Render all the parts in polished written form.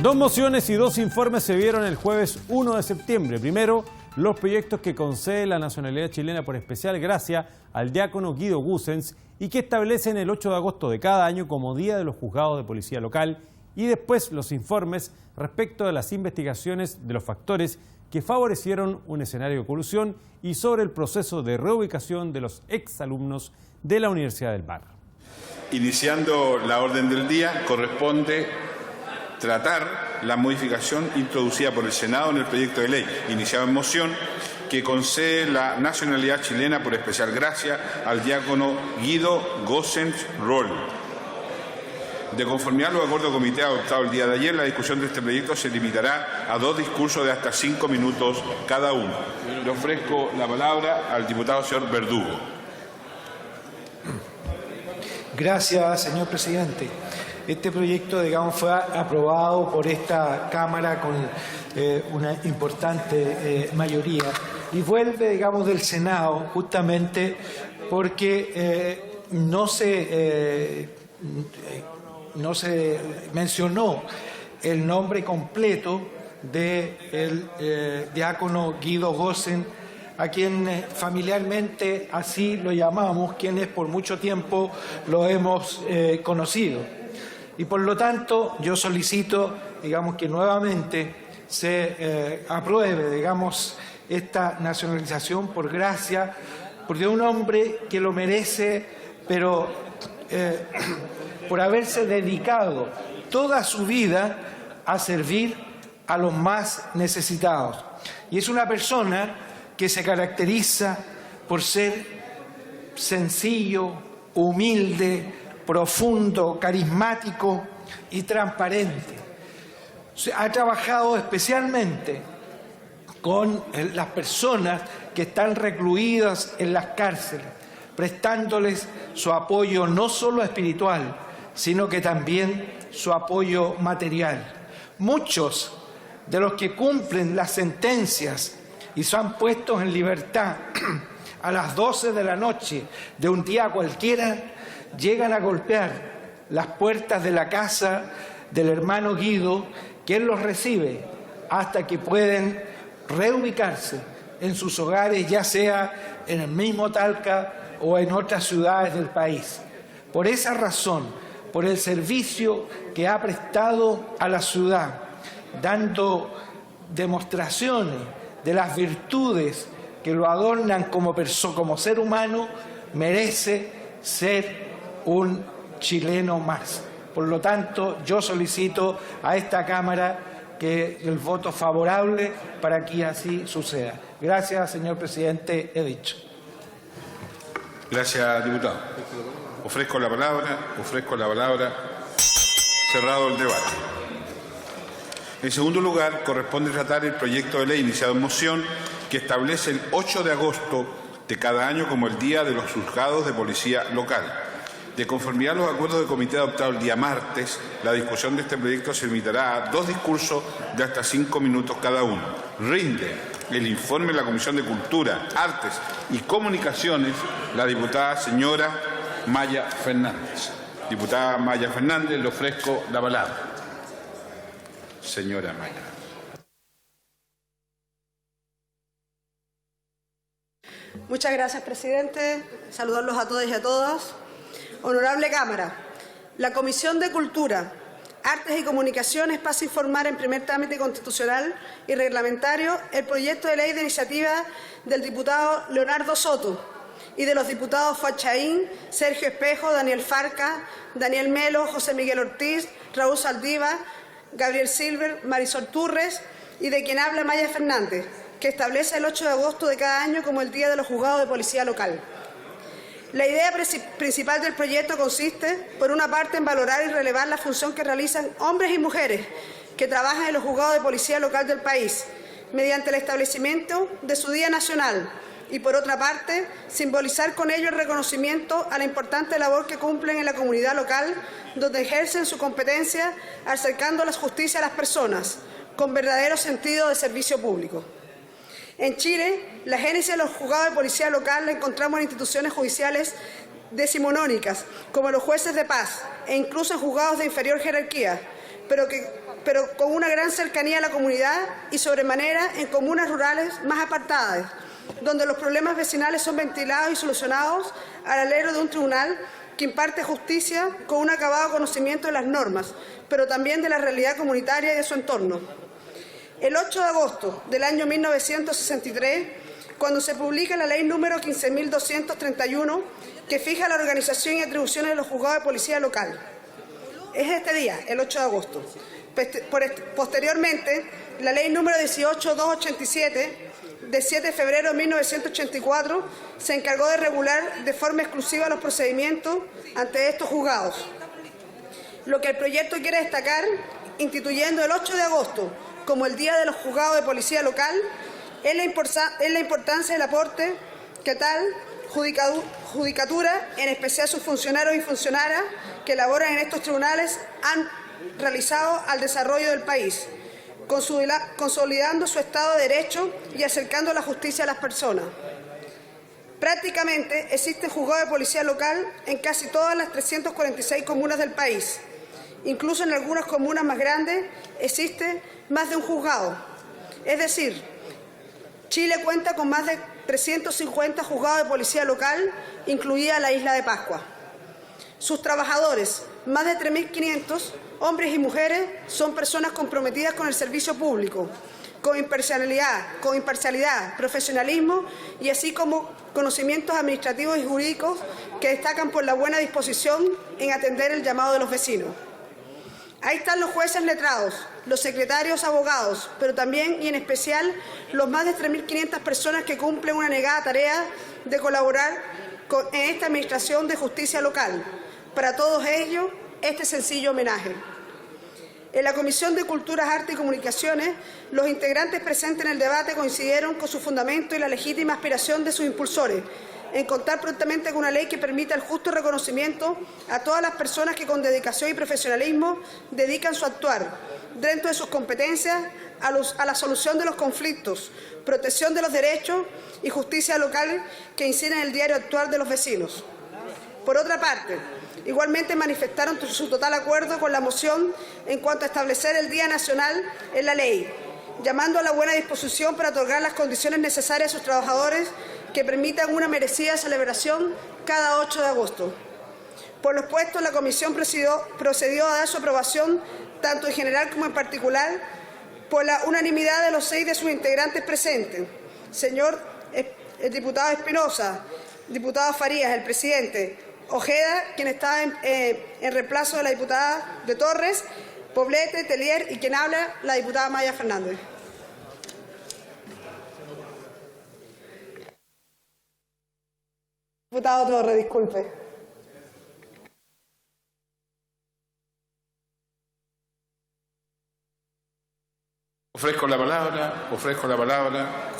Dos mociones y dos informes se vieron el jueves 1 de septiembre. Primero, los proyectos que concede la nacionalidad chilena por especial gracia al diácono Guido Goossens y que establecen el 8 de agosto de cada año como Día de los Juzgados de Policía Local, y después los informes respecto de las investigaciones de los factores que favorecieron un escenario de colusión y sobre el proceso de reubicación de los exalumnos de la Universidad del Mar. Iniciando la orden del día, corresponde tratar la modificación introducida por el Senado en el proyecto de ley, iniciado en moción, que concede la nacionalidad chilena por especial gracia al diácono Guido Goossens Roll. De conformidad a los acuerdos de comité adoptados el día de ayer, la discusión de este proyecto se limitará a dos discursos de hasta 5 minutos cada uno. Le ofrezco la palabra al diputado señor Verdugo. Gracias, señor presidente. Este proyecto, fue aprobado por esta Cámara con una importante mayoría y vuelve, del Senado justamente porque no se mencionó el nombre completo del diácono Guido Goossens, a quien familiarmente así lo llamamos, quienes por mucho tiempo lo hemos conocido. Y por lo tanto, yo solicito, que nuevamente se apruebe, esta nacionalización por gracia, porque es un hombre que lo merece, pero por haberse dedicado toda su vida a servir a los más necesitados. Y es una persona que se caracteriza por ser sencillo, humilde, profundo, carismático y transparente. Ha trabajado especialmente con las personas que están recluidas en las cárceles, prestándoles su apoyo no solo espiritual, sino que también su apoyo material. Muchos de los que cumplen las sentencias y son puestos en libertad a las 12 de la noche de un día cualquiera, llegan a golpear las puertas de la casa del hermano Guido, quien los recibe hasta que pueden reubicarse en sus hogares, ya sea en el mismo Talca o en otras ciudades del país. Por esa razón, por el servicio que ha prestado a la ciudad, dando demostraciones de las virtudes que lo adornan como ser humano, merece ser un chileno más. Por lo tanto, yo solicito a esta Cámara que el voto favorable para que así suceda. Gracias, señor presidente, he dicho. Gracias, diputado. Ofrezco la palabra. Cerrado el debate. En segundo lugar, corresponde tratar el proyecto de ley iniciado en moción que establece el 8 de agosto de cada año como el Día de los Juzgados de Policía Local. De conformidad a los acuerdos de comité adoptados el día martes, la discusión de este proyecto se limitará a dos discursos de hasta 5 minutos cada uno. Rinde el informe de la Comisión de Cultura, Artes y Comunicaciones la diputada señora Maya Fernández. Diputada Maya Fernández, le ofrezco la palabra. Señora Maya. Muchas gracias, presidente. Saludarlos a todos y a todas. Honorable Cámara, la Comisión de Cultura, Artes y Comunicaciones pasa a informar en primer trámite constitucional y reglamentario el proyecto de ley de iniciativa del diputado Leonardo Soto y de los diputados Fachaín, Sergio Espejo, Daniel Farca, Daniel Melo, José Miguel Ortiz, Raúl Saldiva, Gabriel Silver, Marisol Turres y de quien habla Maya Fernández, que establece el 8 de agosto de cada año como el Día de los Juzgados de Policía Local. La idea principal del proyecto consiste, por una parte, en valorar y relevar la función que realizan hombres y mujeres que trabajan en los juzgados de policía local del país, mediante el establecimiento de su Día Nacional, y por otra parte, simbolizar con ello el reconocimiento a la importante labor que cumplen en la comunidad local, donde ejercen su competencia acercando la justicia a las personas, con verdadero sentido de servicio público. En Chile, la génesis de los juzgados de policía local la encontramos en instituciones judiciales decimonónicas, como los jueces de paz, e incluso en juzgados de inferior jerarquía, pero que pero con una gran cercanía a la comunidad y sobremanera en comunas rurales más apartadas, donde los problemas vecinales son ventilados y solucionados al alero de un tribunal que imparte justicia con un acabado conocimiento de las normas, pero también de la realidad comunitaria y de su entorno. El 8 de agosto del año 1963, cuando se publica la ley número 15.231, que fija la organización y atribuciones de los juzgados de policía local. Es este día, el 8 de agosto. Posteriormente, la ley número 18.287, de 7 de febrero de 1984, se encargó de regular de forma exclusiva los procedimientos ante estos juzgados. Lo que el proyecto quiere destacar, instituyendo el 8 de agosto como el Día de los Juzgados de Policía Local, es la importancia del aporte que tal judicatura, en especial sus funcionarios y funcionarias que laboran en estos tribunales, han realizado al desarrollo del país, consolidando su Estado de Derecho y acercando la justicia a las personas. Prácticamente existen juzgados de policía local en casi todas las 346 comunas del país. Incluso en algunas comunas más grandes existe más de un juzgado. Es decir, Chile cuenta con más de 350 juzgados de policía local, incluida la isla de Pascua. Sus trabajadores, más de 3.500, hombres y mujeres, son personas comprometidas con el servicio público, con imparcialidad, profesionalismo y así como conocimientos administrativos y jurídicos que destacan por la buena disposición en atender el llamado de los vecinos. Ahí están los jueces letrados, los secretarios abogados, pero también y en especial los más de 3.500 personas que cumplen una negada tarea de colaborar en esta administración de justicia local. Para todos ellos, este sencillo homenaje. En la Comisión de Culturas, Arte y Comunicaciones, los integrantes presentes en el debate coincidieron con su fundamento y la legítima aspiración de sus impulsores, en contar prontamente con una ley que permita el justo reconocimiento a todas las personas que con dedicación y profesionalismo dedican su actuar, dentro de sus competencias, a la solución de los conflictos, protección de los derechos y justicia local que inciden en el diario actuar de los vecinos. Por otra parte, igualmente manifestaron su total acuerdo con la moción en cuanto a establecer el Día Nacional en la ley, llamando a la buena disposición para otorgar las condiciones necesarias a sus trabajadores que permitan una merecida celebración cada 8 de agosto. Por lo expuesto, la Comisión procedió a dar su aprobación, tanto en general como en particular, por la unanimidad de los 6 de sus integrantes presentes. Señor el diputado Espinosa, diputado Farías, el presidente, Ojeda, quien está en reemplazo de la diputada de Torres, Poblete, Telier y quien habla, la diputada Maya Fernández. Diputado Torres, disculpe. Ofrezco la palabra.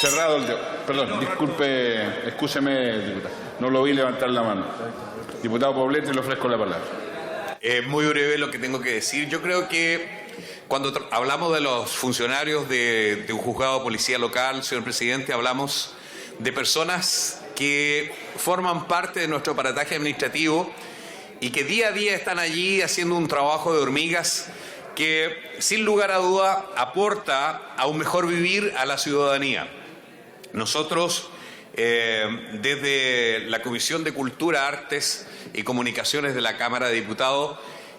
Cerrado el debate. Perdón, disculpe, excúseme, diputado. No lo vi levantar la mano. Diputado Poblete, le ofrezco la palabra. Muy breve lo que tengo que decir. Yo creo que cuando hablamos de los funcionarios de un juzgado de policía local, señor presidente, hablamos de personas que forman parte de nuestro aparataje administrativo y que día a día están allí haciendo un trabajo de hormigas que, sin lugar a duda, aporta a un mejor vivir a la ciudadanía. Nosotros, desde la Comisión de Cultura, Artes y Comunicaciones de la Cámara de Diputados,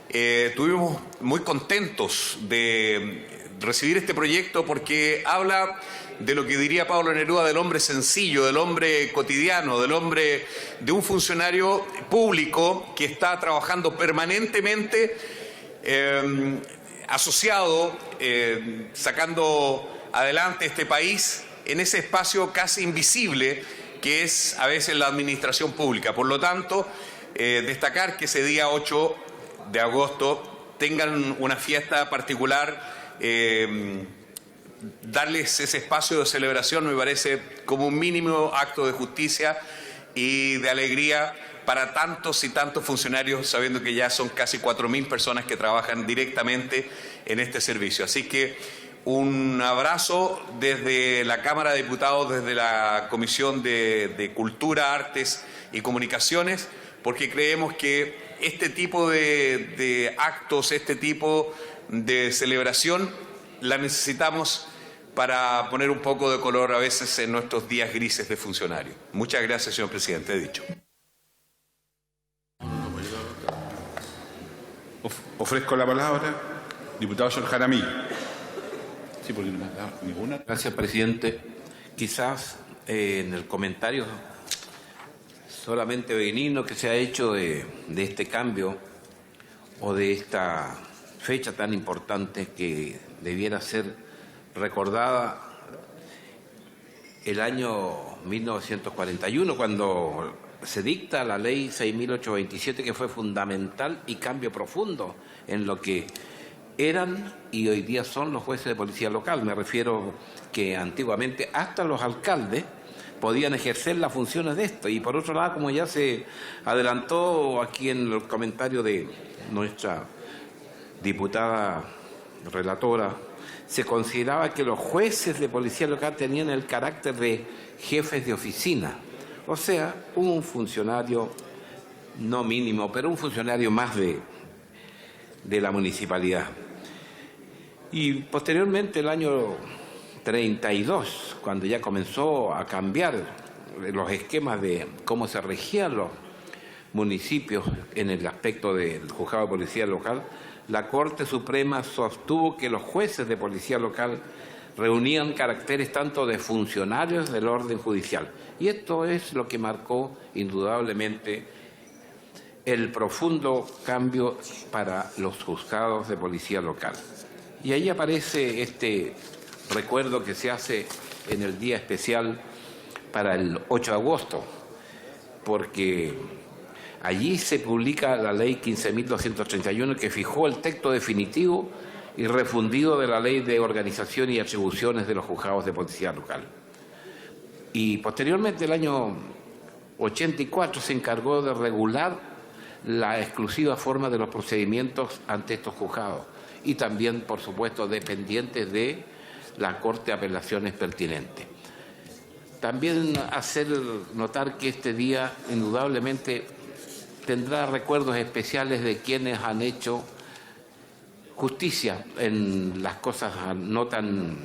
estuvimos muy contentos de recibir este proyecto porque habla de lo que diría Pablo Neruda, del hombre sencillo, del hombre cotidiano, del hombre, de un funcionario público que está trabajando permanentemente asociado, sacando adelante este país en ese espacio casi invisible que es a veces la administración pública. Por lo tanto, destacar que ese día 8 de agosto tengan una fiesta particular, darles ese espacio de celebración me parece como un mínimo acto de justicia y de alegría para tantos y tantos funcionarios, sabiendo que ya son casi 4.000 personas que trabajan directamente en este servicio. Así que un abrazo desde la Cámara de Diputados, desde la Comisión de Cultura, Artes y Comunicaciones, porque creemos que este tipo de actos, este tipo de celebración la necesitamos para poner un poco de color a veces en nuestros días grises de funcionario. Muchas gracias, señor presidente. He dicho. Ofrezco la palabra. Diputado señor Jaramillo. Sí, porque no me ha dado ninguna. Gracias, presidente. Quizás en el comentario solamente benigno que se ha hecho de este cambio o de esta fecha tan importante que debiera ser recordada el año 1941, cuando se dicta la ley 6.827, que fue fundamental y cambio profundo en lo que eran y hoy día son los jueces de policía local. Me refiero que antiguamente hasta los alcaldes podían ejercer las funciones de esto. Y por otro lado, como ya se adelantó aquí en el comentario de nuestra diputada relatora, se consideraba que los jueces de policía local tenían el carácter de jefes de oficina, o sea, un funcionario no mínimo, pero un funcionario más de la municipalidad. Y posteriormente, el año 32, cuando ya comenzó a cambiar los esquemas de cómo se regían los municipios en el aspecto del juzgado de policía local, la Corte Suprema sostuvo que los jueces de policía local reunían caracteres tanto de funcionarios del orden judicial. Y esto es lo que marcó indudablemente el profundo cambio para los juzgados de policía local. Y ahí aparece este recuerdo que se hace en el día especial para el 8 de agosto, porque allí se publica la ley 15.231 que fijó el texto definitivo y refundido de la ley de organización y atribuciones de los juzgados de policía local. Y posteriormente, el año 84, se encargó de regular la exclusiva forma de los procedimientos ante estos juzgados y también, por supuesto, dependientes de la Corte de Apelaciones pertinente. También hacer notar que este día indudablemente tendrá recuerdos especiales de quienes han hecho justicia en las cosas no tan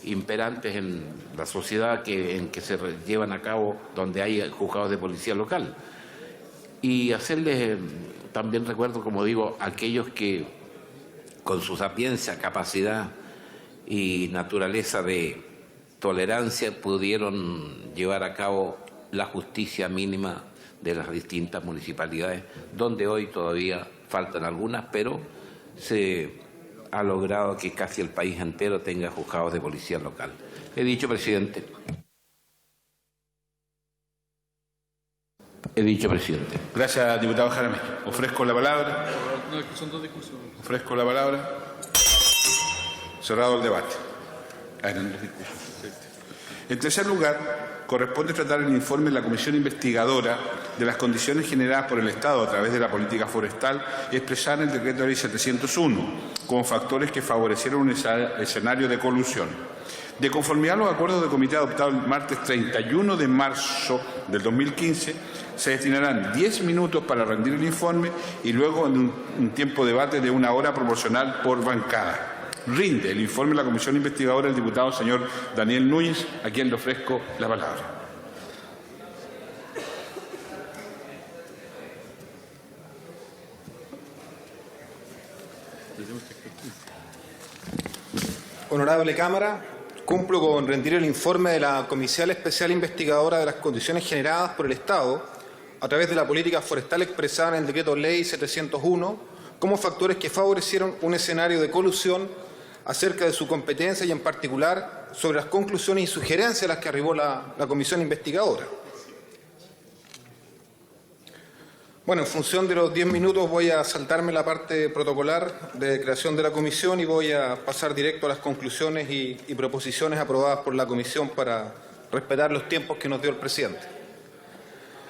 imperantes en la sociedad en que se llevan a cabo donde hay juzgados de policía local. Y hacerles también recuerdo, como digo, a aquellos que con su sapiencia, capacidad y naturaleza de tolerancia pudieron llevar a cabo la justicia mínima de las distintas municipalidades, donde hoy todavía faltan algunas, pero se ha logrado que casi el país entero tenga juzgados de policía local. He dicho, presidente. He dicho, presidente. Gracias, diputado Jaramillo. Ofrezco la palabra. No, son dos discursos. Ofrezco la palabra. Cerrado el debate. En tercer lugar, corresponde tratar el informe de la Comisión Investigadora de las condiciones generadas por el Estado a través de la política forestal expresada en el Decreto de Ley 701, como factores que favorecieron un escenario de colusión. De conformidad a los acuerdos de comité adoptados el martes 31 de marzo del 2015, se destinarán 10 minutos para rendir el informe y luego un tiempo de debate de 1 hora proporcional por bancada. Rinde el informe de la Comisión Investigadora el diputado señor Daniel Núñez, a quien le ofrezco la palabra. Honorable Cámara, cumplo con rendir el informe de la Comisión Especial Investigadora de las condiciones generadas por el Estado a través de la política forestal expresada en el Decreto Ley 701 como factores que favorecieron un escenario de colusión acerca de su competencia y, en particular, sobre las conclusiones y sugerencias a las que arribó la Comisión Investigadora. Bueno, en función de los 10 minutos voy a saltarme la parte protocolar de creación de la comisión y voy a pasar directo a las conclusiones y proposiciones aprobadas por la comisión para respetar los tiempos que nos dio el presidente.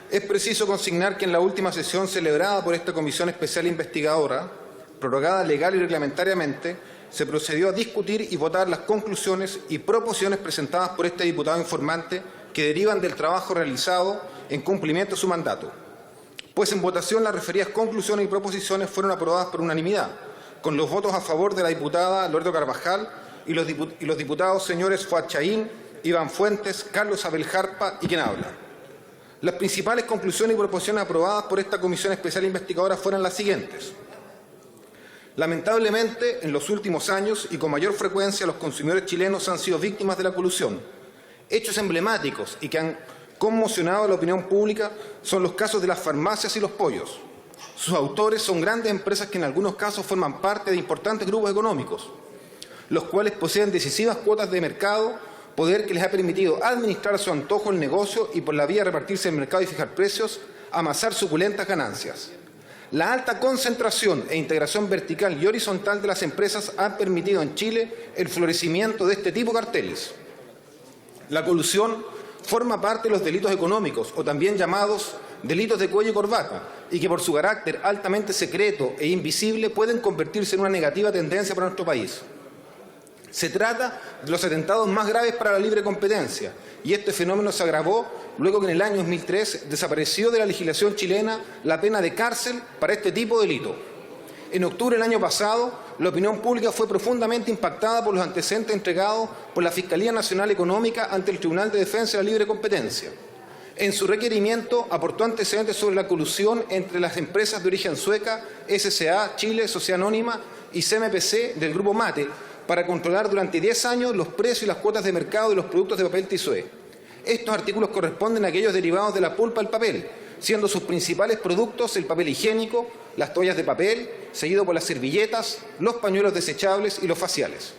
Es preciso consignar que en la última sesión celebrada por esta Comisión Especial Investigadora, prorrogada legal y reglamentariamente, se procedió a discutir y votar las conclusiones y proposiciones presentadas por este diputado informante que derivan del trabajo realizado en cumplimiento de su mandato. Pues en votación las referidas conclusiones y proposiciones fueron aprobadas por unanimidad, con los votos a favor de la diputada Loreto Carvajal y los diputados señores Fuad Chahín, Iván Fuentes, Carlos Abel Jarpa y quien habla. Las principales conclusiones y proposiciones aprobadas por esta Comisión Especial Investigadora fueron las siguientes. Lamentablemente, en los últimos años y con mayor frecuencia, los consumidores chilenos han sido víctimas de la colusión. Hechos emblemáticos y que han conmocionado a la opinión pública son los casos de las farmacias y los pollos. Sus autores son grandes empresas que en algunos casos forman parte de importantes grupos económicos, los cuales poseen decisivas cuotas de mercado, poder que les ha permitido administrar a su antojo el negocio y por la vía de repartirse el mercado y fijar precios, amasar suculentas ganancias. La alta concentración e integración vertical y horizontal de las empresas han permitido en Chile el florecimiento de este tipo de carteles. La colusión forma parte de los delitos económicos, o también llamados delitos de cuello y corbata, y que por su carácter altamente secreto e invisible pueden convertirse en una negativa tendencia para nuestro país. Se trata de los atentados más graves para la libre competencia, y este fenómeno se agravó luego que en el año 2003 desapareció de la legislación chilena la pena de cárcel para este tipo de delito. En octubre del año pasado, la opinión pública fue profundamente impactada por los antecedentes entregados por la Fiscalía Nacional Económica ante el Tribunal de Defensa de la Libre Competencia. En su requerimiento aportó antecedentes sobre la colusión entre las empresas de origen sueca, SCA, Chile, Sociedad Anónima y CMPC del Grupo Mate, para controlar durante 10 años los precios y las cuotas de mercado de los productos de papel tissué. Estos artículos corresponden a aquellos derivados de la pulpa del papel, siendo sus principales productos el papel higiénico, las toallas de papel, seguido por las servilletas, los pañuelos desechables y los faciales.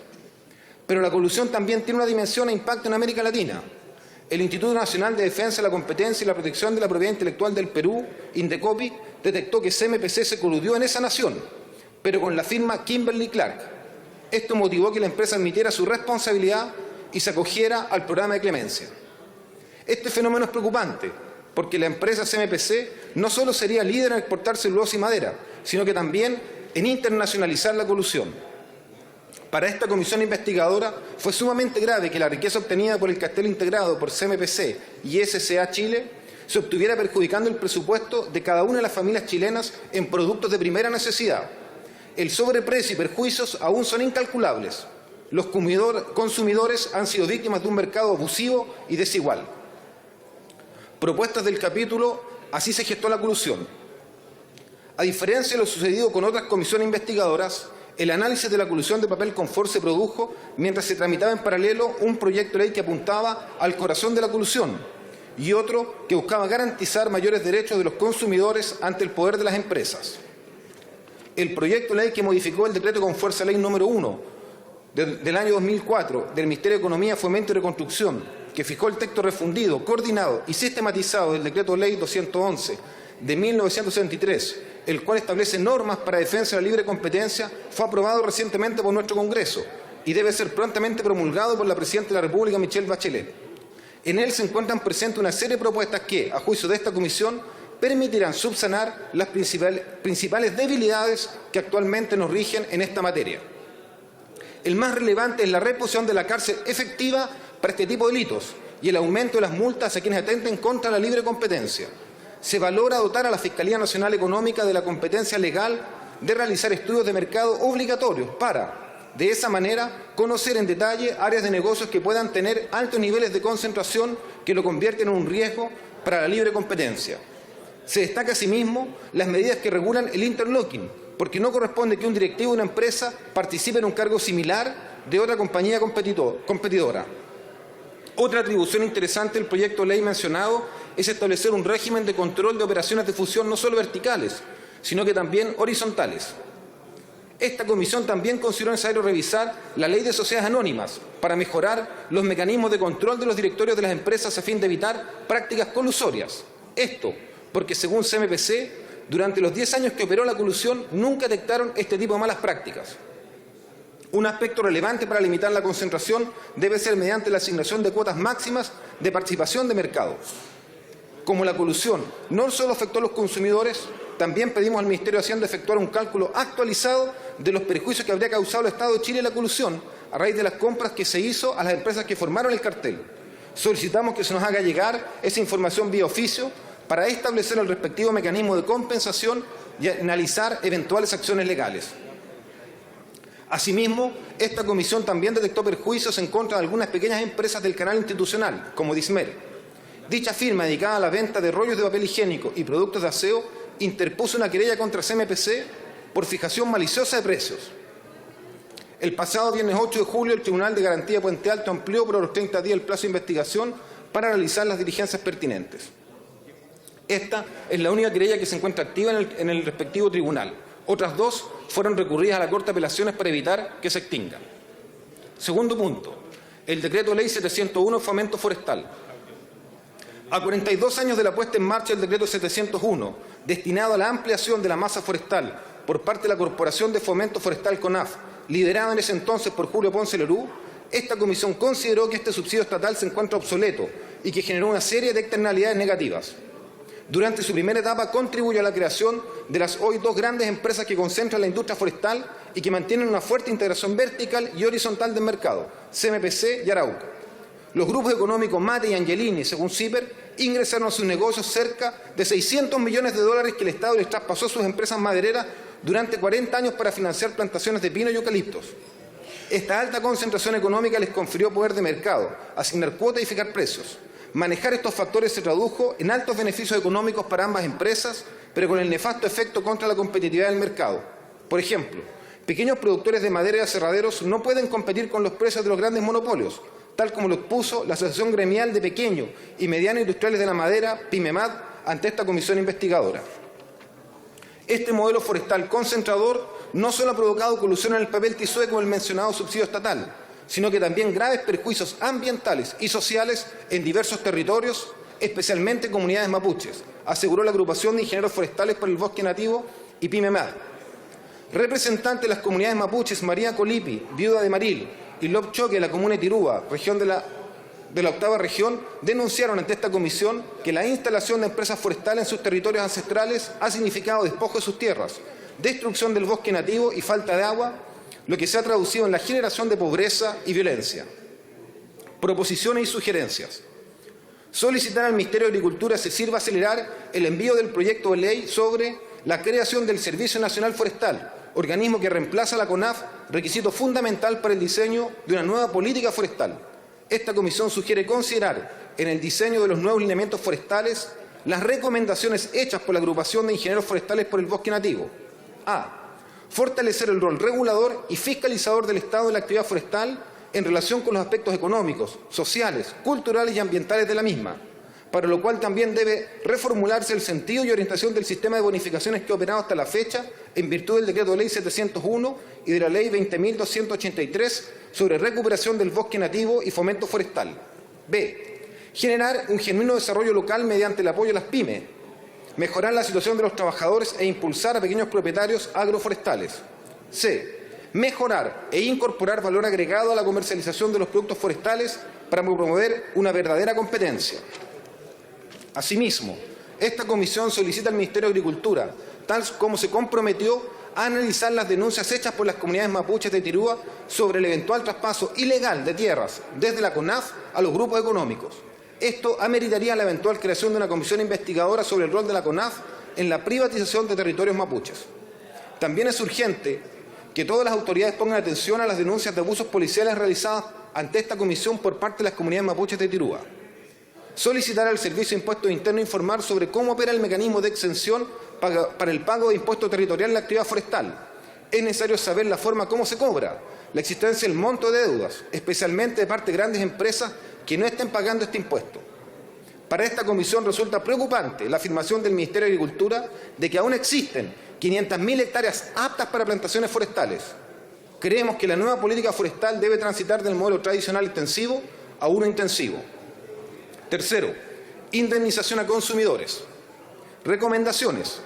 Pero la colusión también tiene una dimensión e impacto en América Latina. El Instituto Nacional de Defensa de la Competencia y la Protección de la Propiedad Intelectual del Perú, Indecopi, detectó que CMPC se coludió en esa nación, pero con la firma Kimberly-Clark. Esto motivó que la empresa admitiera su responsabilidad y se acogiera al programa de clemencia. Este fenómeno es preocupante, porque la empresa CMPC no solo sería líder en exportar celulosa y madera, sino que también en internacionalizar la colusión. Para esta comisión investigadora fue sumamente grave que la riqueza obtenida por el cartel integrado por CMPC y SCA Chile se obtuviera perjudicando el presupuesto de cada una de las familias chilenas en productos de primera necesidad. El sobreprecio y perjuicios aún son incalculables. Los consumidores han sido víctimas de un mercado abusivo y desigual. Propuestas del capítulo: así se gestó la colusión. A diferencia de lo sucedido con otras comisiones investigadoras, el análisis de la colusión de papel confort se produjo mientras se tramitaba en paralelo un proyecto de ley que apuntaba al corazón de la colusión y otro que buscaba garantizar mayores derechos de los consumidores ante el poder de las empresas. El proyecto de ley que modificó el decreto con fuerza ley número 1 del año 2004 del Ministerio de Economía, Fomento y Reconstrucción, que fijó el texto refundido, coordinado y sistematizado del decreto ley 211 de 1973, el cual establece normas para defensa de la libre competencia, fue aprobado recientemente por nuestro Congreso y debe ser prontamente promulgado por la Presidenta de la República, Michelle Bachelet. En él se encuentran presentes una serie de propuestas que, a juicio de esta comisión, permitirán subsanar las principales debilidades que actualmente nos rigen en esta materia. El más relevante es la reposición de la cárcel efectiva para este tipo de delitos y el aumento de las multas a quienes atenten contra la libre competencia. Se valora dotar a la Fiscalía Nacional Económica de la competencia legal de realizar estudios de mercado obligatorios para, de esa manera, conocer en detalle áreas de negocios que puedan tener altos niveles de concentración que lo convierten en un riesgo para la libre competencia. Se destaca asimismo las medidas que regulan el interlocking, porque no corresponde que un directivo de una empresa participe en un cargo similar de otra compañía competidora. Otra atribución interesante del proyecto de ley mencionado es establecer un régimen de control de operaciones de fusión no solo verticales, sino que también horizontales. Esta comisión también consideró necesario revisar la ley de sociedades anónimas para mejorar los mecanismos de control de los directorios de las empresas a fin de evitar prácticas colusorias. Esto porque, según CMPC, durante los 10 años que operó la colusión nunca detectaron este tipo de malas prácticas. Un aspecto relevante para limitar la concentración debe ser mediante la asignación de cuotas máximas de participación de mercado. Como la colusión no solo afectó a los consumidores, también pedimos al Ministerio de Hacienda efectuar un cálculo actualizado de los perjuicios que habría causado el Estado de Chile la colusión a raíz de las compras que se hizo a las empresas que formaron el cartel. Solicitamos que se nos haga llegar esa información vía oficio para establecer el respectivo mecanismo de compensación y analizar eventuales acciones legales. Asimismo, esta comisión también detectó perjuicios en contra de algunas pequeñas empresas del canal institucional, como Dismer. Dicha firma, dedicada a la venta de rollos de papel higiénico y productos de aseo, interpuso una querella contra CMPC por fijación maliciosa de precios. El pasado viernes 8 de julio, el Tribunal de Garantía de Puente Alto amplió por los 30 días el plazo de investigación para realizar las diligencias pertinentes. Esta es la única querella que se encuentra activa en el respectivo tribunal. Otras dos fueron recurridas a la Corte de Apelaciones para evitar que se extingan. Segundo punto, el Decreto Ley 701, Fomento Forestal. A 42 años de la puesta en marcha del Decreto 701, destinado a la ampliación de la masa forestal por parte de la Corporación de Fomento Forestal CONAF, liderada en ese entonces por Julio Ponce Lerú, esta comisión consideró que este subsidio estatal se encuentra obsoleto y que generó una serie de externalidades negativas. Durante su primera etapa contribuyó a la creación de las hoy dos grandes empresas que concentran la industria forestal y que mantienen una fuerte integración vertical y horizontal del mercado, CMPC y Arauca. Los grupos económicos Mate y Angelini, según CIPER, ingresaron a sus negocios cerca de 600 millones de dólares que el Estado les traspasó a sus empresas madereras durante 40 años para financiar plantaciones de pino y eucaliptos. Esta alta concentración económica les confirió poder de mercado, asignar cuotas y fijar precios. Manejar estos factores se tradujo en altos beneficios económicos para ambas empresas, pero con el nefasto efecto contra la competitividad del mercado. Por ejemplo, pequeños productores de madera y aserraderos no pueden competir con los precios de los grandes monopolios, tal como lo expuso la Asociación Gremial de Pequeños y Medianos Industriales de la Madera, PYMEMAD, ante esta comisión investigadora. Este modelo forestal concentrador no solo ha provocado colusión en el papel tisue con el mencionado subsidio estatal, sino que también graves perjuicios ambientales y sociales en diversos territorios, especialmente comunidades mapuches, aseguró la Agrupación de Ingenieros Forestales por el Bosque Nativo y PYMEMAD. Representante de las comunidades mapuches María Colipi, viuda de Maril, y Lop Choque de la comuna de Tirúa, región de la octava región, denunciaron ante esta comisión que la instalación de empresas forestales en sus territorios ancestrales ha significado despojo de sus tierras, destrucción del bosque nativo y falta de agua, lo que se ha traducido en la generación de pobreza y violencia. Proposiciones y sugerencias. Solicitar al Ministerio de Agricultura se sirva a acelerar el envío del proyecto de ley sobre la creación del Servicio Nacional Forestal, organismo que reemplaza a la CONAF, requisito fundamental para el diseño de una nueva política forestal. Esta comisión sugiere considerar en el diseño de los nuevos lineamientos forestales las recomendaciones hechas por la Agrupación de Ingenieros Forestales por el Bosque Nativo. A. Fortalecer el rol regulador y fiscalizador del Estado de la actividad forestal en relación con los aspectos económicos, sociales, culturales y ambientales de la misma, para lo cual también debe reformularse el sentido y orientación del sistema de bonificaciones que ha operado hasta la fecha en virtud del Decreto Ley 701 y de la Ley 20.283 sobre recuperación del bosque nativo y fomento forestal. B. Generar un genuino desarrollo local mediante el apoyo a las pymes. Mejorar la situación de los trabajadores e impulsar a pequeños propietarios agroforestales. C. Mejorar e incorporar valor agregado a la comercialización de los productos forestales para promover una verdadera competencia. Asimismo, esta comisión solicita al Ministerio de Agricultura, tal como se comprometió, a analizar las denuncias hechas por las comunidades mapuches de Tirúa sobre el eventual traspaso ilegal de tierras desde la CONAF a los grupos económicos. Esto ameritaría la eventual creación de una comisión investigadora sobre el rol de la CONAF en la privatización de territorios mapuches. También es urgente que todas las autoridades pongan atención a las denuncias de abusos policiales realizadas ante esta comisión por parte de las comunidades mapuches de Tirúa. Solicitar al Servicio de Impuestos Internos informar sobre cómo opera el mecanismo de exención para el pago de impuesto territorial en la actividad forestal. Es necesario saber la forma como se cobra, la existencia del monto de deudas, especialmente de parte de grandes empresas que no estén pagando este impuesto. Para esta comisión resulta preocupante la afirmación del Ministerio de Agricultura de que aún existen 500.000 hectáreas aptas para plantaciones forestales. Creemos que la nueva política forestal debe transitar del modelo tradicional intensivo a uno intensivo. Tercero, indemnización a consumidores. Recomendaciones.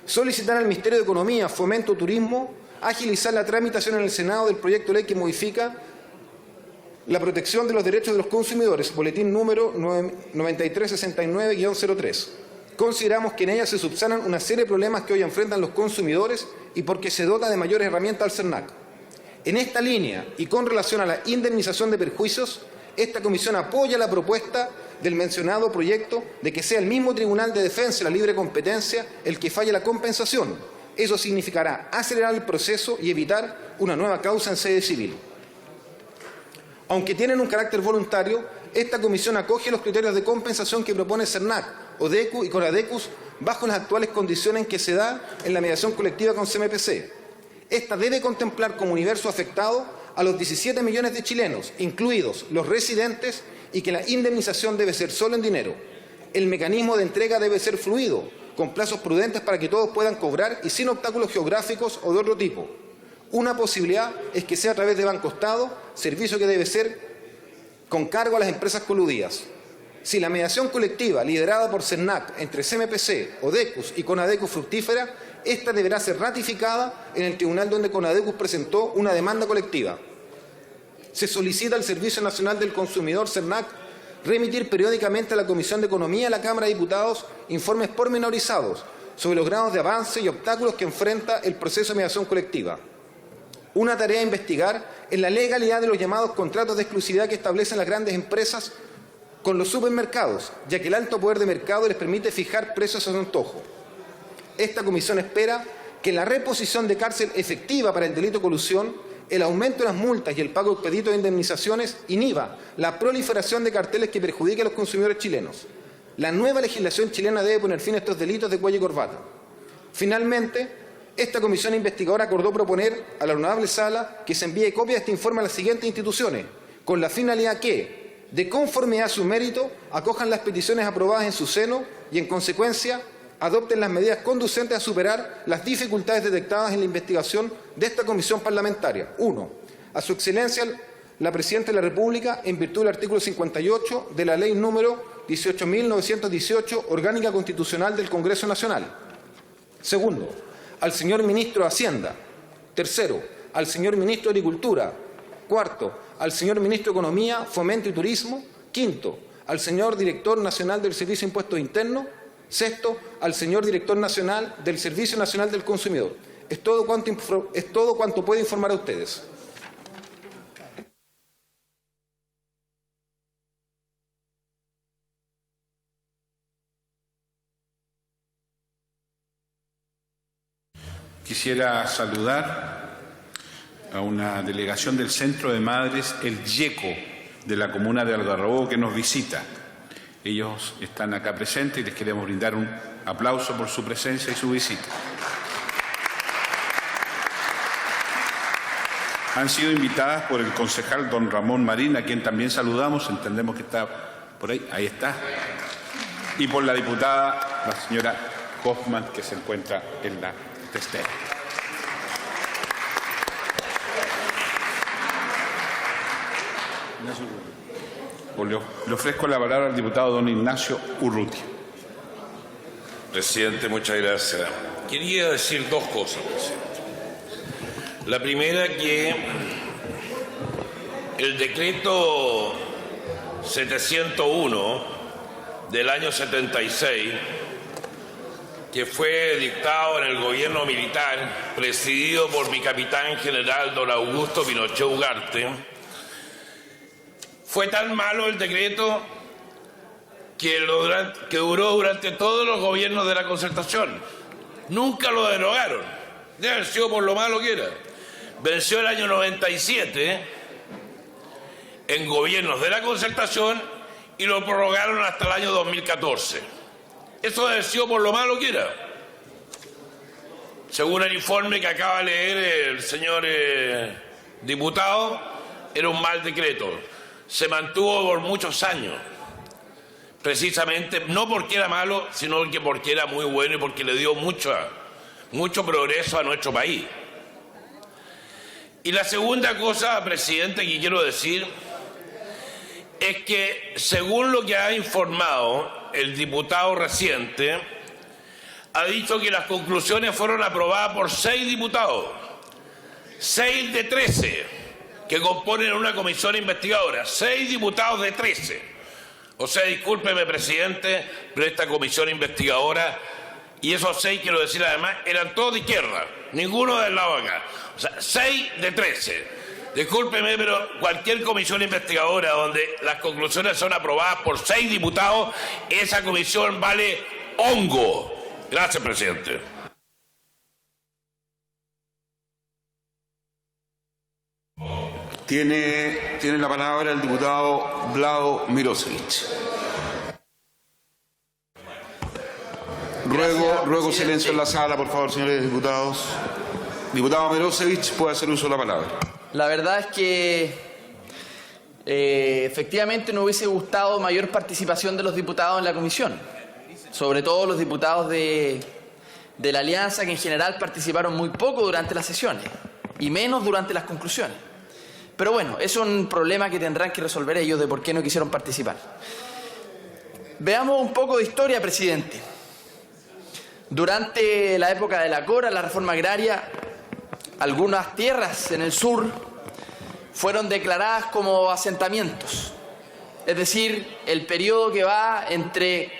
Solicitar al Ministerio de Economía, Fomento y Turismo agilizar la tramitación en el Senado del proyecto de ley que modifica la protección de los derechos de los consumidores, boletín número 9369-03. Consideramos que en ella se subsanan una serie de problemas que hoy enfrentan los consumidores y porque se dota de mayores herramientas al CERNAC. En esta línea y con relación a la indemnización de perjuicios, esta comisión apoya la propuesta del mencionado proyecto de que sea el mismo Tribunal de Defensa de la Libre Competencia el que falle la compensación. Eso significará acelerar el proceso y evitar una nueva causa en sede civil. Aunque tienen un carácter voluntario, esta comisión acoge los criterios de compensación que propone CERNAC, ODECU y CONADECUS bajo las actuales condiciones en que se da en la mediación colectiva con CMPC. Esta debe contemplar como universo afectado a los 17 millones de chilenos, incluidos los residentes, y que la indemnización debe ser solo en dinero. El mecanismo de entrega debe ser fluido, con plazos prudentes para que todos puedan cobrar y sin obstáculos geográficos o de otro tipo. Una posibilidad es que sea a través de Banco Estado, servicio que debe ser con cargo a las empresas coludidas. Si la mediación colectiva liderada por CERNAC entre CMPC, ODECUS y CONADECUS fructífera, esta deberá ser ratificada en el tribunal donde CONADECUS presentó una demanda colectiva. Se solicita al Servicio Nacional del Consumidor, CERNAC, remitir periódicamente a la Comisión de Economía de la Cámara de Diputados informes pormenorizados sobre los grados de avance y obstáculos que enfrenta el proceso de mediación colectiva. Una tarea a investigar es la legalidad de los llamados contratos de exclusividad que establecen las grandes empresas con los supermercados, ya que el alto poder de mercado les permite fijar precios a su antojo. Esta comisión espera que la reposición de cárcel efectiva para el delito de colusión, el aumento de las multas y el pago expedito de indemnizaciones inhiba la proliferación de carteles que perjudiquen a los consumidores chilenos. La nueva legislación chilena debe poner fin a estos delitos de cuello y corbata. Finalmente, esta comisión investigadora acordó proponer a la honorable sala que se envíe copia de este informe a las siguientes instituciones, con la finalidad que, de conformidad a su mérito, acojan las peticiones aprobadas en su seno y, en consecuencia, adopten las medidas conducentes a superar las dificultades detectadas en la investigación de esta comisión parlamentaria. 1. A su excelencia, la Presidenta de la República, en virtud del artículo 58 de la Ley número 18.918, Orgánica Constitucional del Congreso Nacional. 2. Al señor Ministro de Hacienda. 3. Al señor Ministro de Agricultura. 4. Al señor Ministro de Economía, Fomento y Turismo. 5. Al señor Director Nacional del Servicio de Impuestos Internos. 6. Al señor Director Nacional del Servicio Nacional del Consumidor. Es todo cuanto puedo informar a ustedes. Quisiera saludar a una delegación del Centro de Madres El Yeco de la comuna de Algarrobo que nos visita. Ellos están acá presentes y les queremos brindar un aplauso por su presencia y su visita. Han sido invitadas por el concejal don Ramón Marín, a quien también saludamos, entendemos que está por ahí, ahí está, y por la diputada, la señora Hoffman, que se encuentra en la testera. Le ofrezco la palabra al diputado don Ignacio Urrutia. Presidente, muchas gracias. Quería decir dos cosas, presidente. La primera, que el decreto 701 del año 76, que fue dictado en el gobierno militar, presidido por mi capitán general don Augusto Pinochet Ugarte, fue tan malo el decreto que duró durante todos los gobiernos de la Concertación. Nunca lo derogaron. Debe haber sido por lo malo que era. Venció el año 97 en gobiernos de la Concertación y lo prorrogaron hasta el año 2014. Eso debe haber sido por lo malo que era. Según el informe que acaba de leer el señor diputado, era un mal decreto. Se mantuvo por muchos años, precisamente no porque era malo, sino porque era muy bueno y porque le dio mucho progreso a nuestro país. Y la segunda cosa, presidente, que quiero decir es que, según lo que ha informado el diputado reciente, ha dicho que las conclusiones fueron aprobadas por 6 diputados, 6 de 13. Que componen una comisión investigadora, 6 diputados de 13. O sea, discúlpeme, presidente, pero esta comisión investigadora, y esos 6, quiero decir además, eran todos de izquierda, ninguno del lado acá. O sea, 6 de 13. Discúlpeme, pero cualquier comisión investigadora donde las conclusiones son aprobadas por 6 diputados, esa comisión vale hongo. Gracias, presidente. Tiene la palabra el diputado Vlado Mirosevic. Ruego silencio en la sala, por favor, señores diputados. Diputado Mirosevic, puede hacer uso de la palabra. La verdad es que efectivamente nos hubiese gustado mayor participación de los diputados en la comisión, sobre todo los diputados de la Alianza, que en general participaron muy poco durante las sesiones y menos durante las conclusiones. Pero bueno, es un problema que tendrán que resolver ellos de por qué no quisieron participar. Veamos un poco de historia, presidente. Durante la época de la Cora, la reforma agraria, algunas tierras en el sur fueron declaradas como asentamientos. Es decir, el periodo que va entre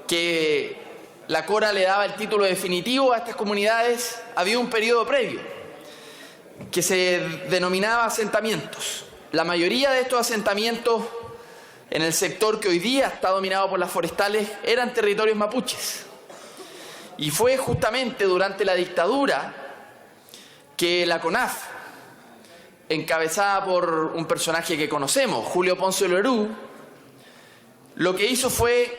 que la Cora le daba el título definitivo a estas comunidades, había un periodo previo que se denominaba asentamientos. La mayoría de estos asentamientos en el sector que hoy día está dominado por las forestales eran territorios mapuches. Y fue justamente durante la dictadura que la CONAF, encabezada por un personaje que conocemos, Julio Ponce Lerú, lo que hizo fue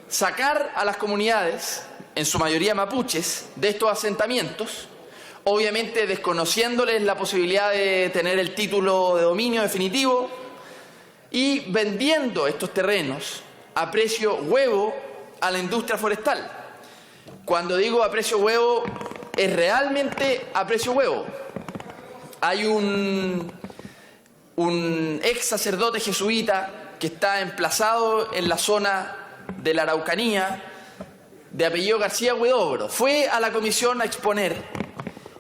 sacar a las comunidades, en su mayoría mapuches, de estos asentamientos, obviamente desconociéndoles la posibilidad de tener el título de dominio definitivo y vendiendo estos terrenos a precio huevo a la industria forestal. Cuando digo a precio huevo, es realmente a precio huevo. Hay un ex sacerdote jesuita que está emplazado en la zona de la Araucanía, de apellido García Huidobro. Fue a la comisión a exponer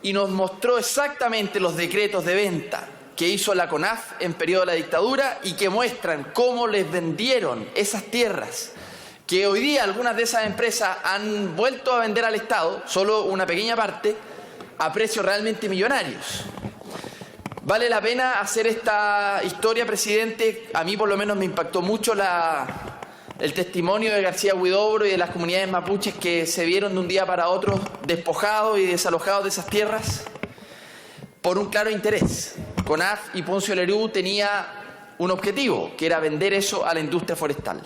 y nos mostró exactamente los decretos de venta que hizo la CONAF en periodo de la dictadura y que muestran cómo les vendieron esas tierras, que hoy día algunas de esas empresas han vuelto a vender al Estado, solo una pequeña parte, a precios realmente millonarios. Vale la pena hacer esta historia, presidente. A mí por lo menos me impactó mucho el testimonio de García Huidobro y de las comunidades mapuches que se vieron de un día para otro despojados y desalojados de esas tierras por un claro interés. CONAF y Ponce Lerú tenía un objetivo, que era vender eso a la industria forestal.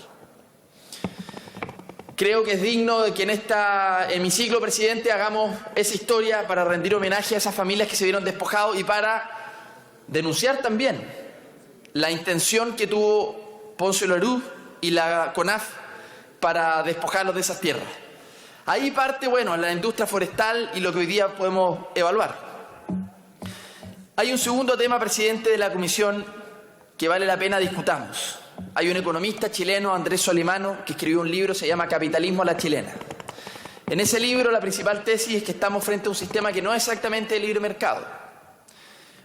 Creo que es digno de que en este hemiciclo, presidente, hagamos esa historia para rendir homenaje a esas familias que se vieron despojados y para denunciar también la intención que tuvo Ponce Lerú y la CONAF para despojarlos de esas tierras. Ahí parte, bueno, la industria forestal y lo que hoy día podemos evaluar. Hay un segundo tema, presidente, de la comisión que vale la pena discutamos. Hay un economista chileno, Andrés Solimano, que escribió un libro, se llama Capitalismo a la chilena. En ese libro la principal tesis es que estamos frente a un sistema que no es exactamente de libre mercado,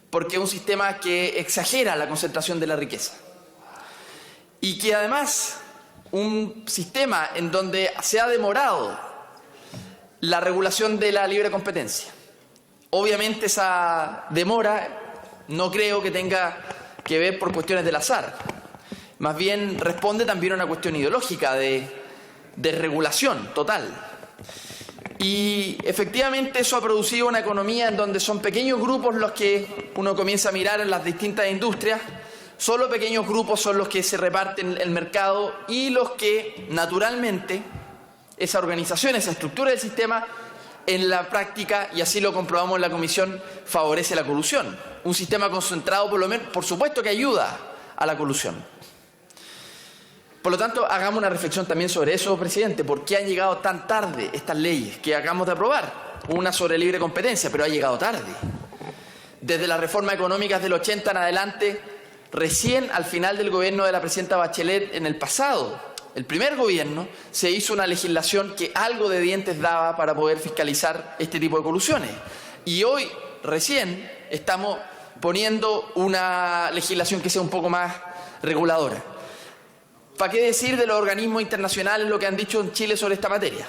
porque es un sistema que exagera la concentración de la riqueza. Y que además un sistema en donde se ha demorado la regulación de la libre competencia. Obviamente esa demora no creo que tenga que ver por cuestiones del azar. Más bien responde también a una cuestión ideológica de regulación total. Y efectivamente eso ha producido una economía en donde son pequeños grupos los que uno comienza a mirar en las distintas industrias. Solo pequeños grupos son los que se reparten el mercado y los que, naturalmente, esa organización, esa estructura del sistema, en la práctica, y así lo comprobamos en la comisión, favorece la colusión. Un sistema concentrado, por lo menos, por supuesto que ayuda a la colusión. Por lo tanto, hagamos una reflexión también sobre eso, presidente. ¿Por qué han llegado tan tarde estas leyes que acabamos de aprobar? Una sobre libre competencia, pero ha llegado tarde. Desde las reformas económicas del 80 en adelante, recién al final del gobierno de la presidenta Bachelet, en el pasado, el primer gobierno, se hizo una legislación que algo de dientes daba para poder fiscalizar este tipo de colusiones. Y hoy, recién, estamos poniendo una legislación que sea un poco más reguladora. ¿Para qué decir de los organismos internacionales lo que han dicho en Chile sobre esta materia?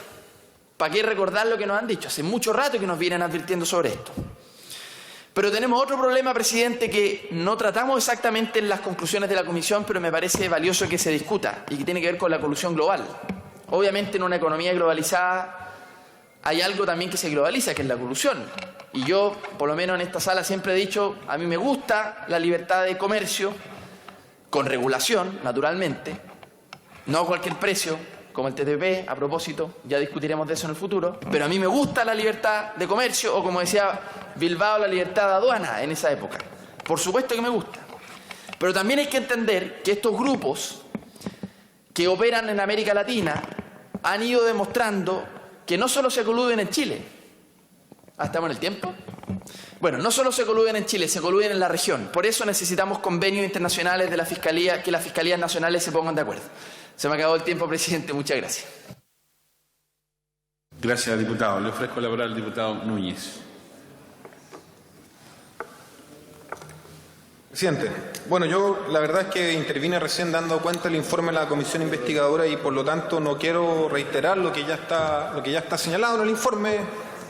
¿Para qué recordar lo que nos han dicho? Hace mucho rato que nos vienen advirtiendo sobre esto. Pero tenemos otro problema, presidente, que no tratamos exactamente en las conclusiones de la comisión, pero me parece valioso que se discuta y que tiene que ver con la colusión global. Obviamente en una economía globalizada hay algo también que se globaliza, que es la colusión. y yo, por lo menos en esta sala, siempre he dicho, a mí me gusta la libertad de comercio, con regulación, naturalmente, no a cualquier precio, como el TTP, a propósito, ya discutiremos de eso en el futuro, pero a mí me gusta la libertad de comercio, o como decía Bilbao, la libertad de aduana en esa época. Por supuesto que me gusta. Pero también hay que entender que estos grupos que operan en América Latina han ido demostrando que no solo se coluden en Chile. ¿Estamos en el tiempo? Bueno, no solo se coluden en Chile, se coluden en la región. Por eso necesitamos convenios internacionales de la Fiscalía, que las fiscalías nacionales se pongan de acuerdo. Se me acabó el tiempo, presidente. Muchas gracias. Gracias, diputado. Le ofrezco la palabra al diputado Núñez. Presidente, bueno, yo la verdad es que intervine recién dando cuenta del informe de la comisión investigadora y por lo tanto no quiero reiterar lo que ya está señalado en el informe,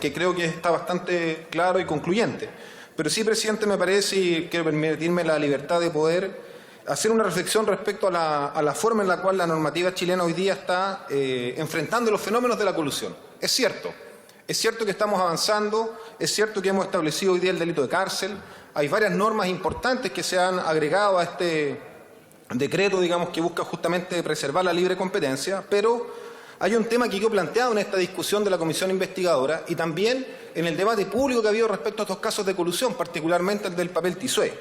que creo que está bastante claro y concluyente. Pero sí, presidente, me parece, y quiero permitirme la libertad de poder hacer una reflexión respecto a la forma en la cual la normativa chilena hoy día está enfrentando los fenómenos de la colusión. Es cierto que estamos avanzando, es cierto que hemos establecido hoy día el delito de cárcel, hay varias normas importantes que se han agregado a este decreto, digamos, que busca justamente preservar la libre competencia, pero hay un tema que quedó planteado en esta discusión de la comisión investigadora y también en el debate público que ha habido respecto a estos casos de colusión, particularmente el del papel Tisué.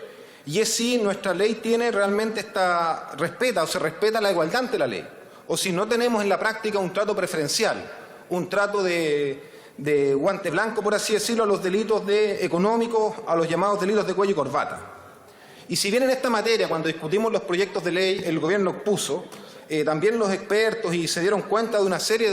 Y es si nuestra ley tiene realmente se respeta la igualdad ante la ley, o si no tenemos en la práctica un trato preferencial, un trato de guante blanco, por así decirlo, a los delitos económicos, a los llamados delitos de cuello y corbata. Y si bien en esta materia, cuando discutimos los proyectos de ley, el gobierno expuso, también los expertos y se dieron cuenta de una serie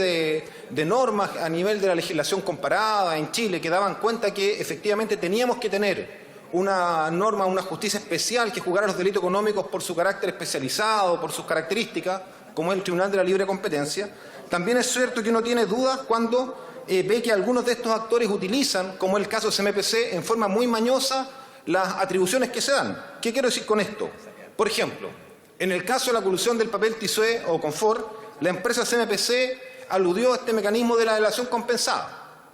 de normas a nivel de la legislación comparada en Chile que daban cuenta que efectivamente teníamos que tener una norma, una justicia especial que juzgara los delitos económicos por su carácter especializado, por sus características, como es el Tribunal de la Libre Competencia. También es cierto que uno tiene dudas cuando ve que algunos de estos actores utilizan, como el caso de CMPC, en forma muy mañosa las atribuciones que se dan. ¿Qué quiero decir con esto? Por ejemplo, en el caso de la colusión del papel Tisué o Confort, la empresa CMPC aludió a este mecanismo de la delación compensada.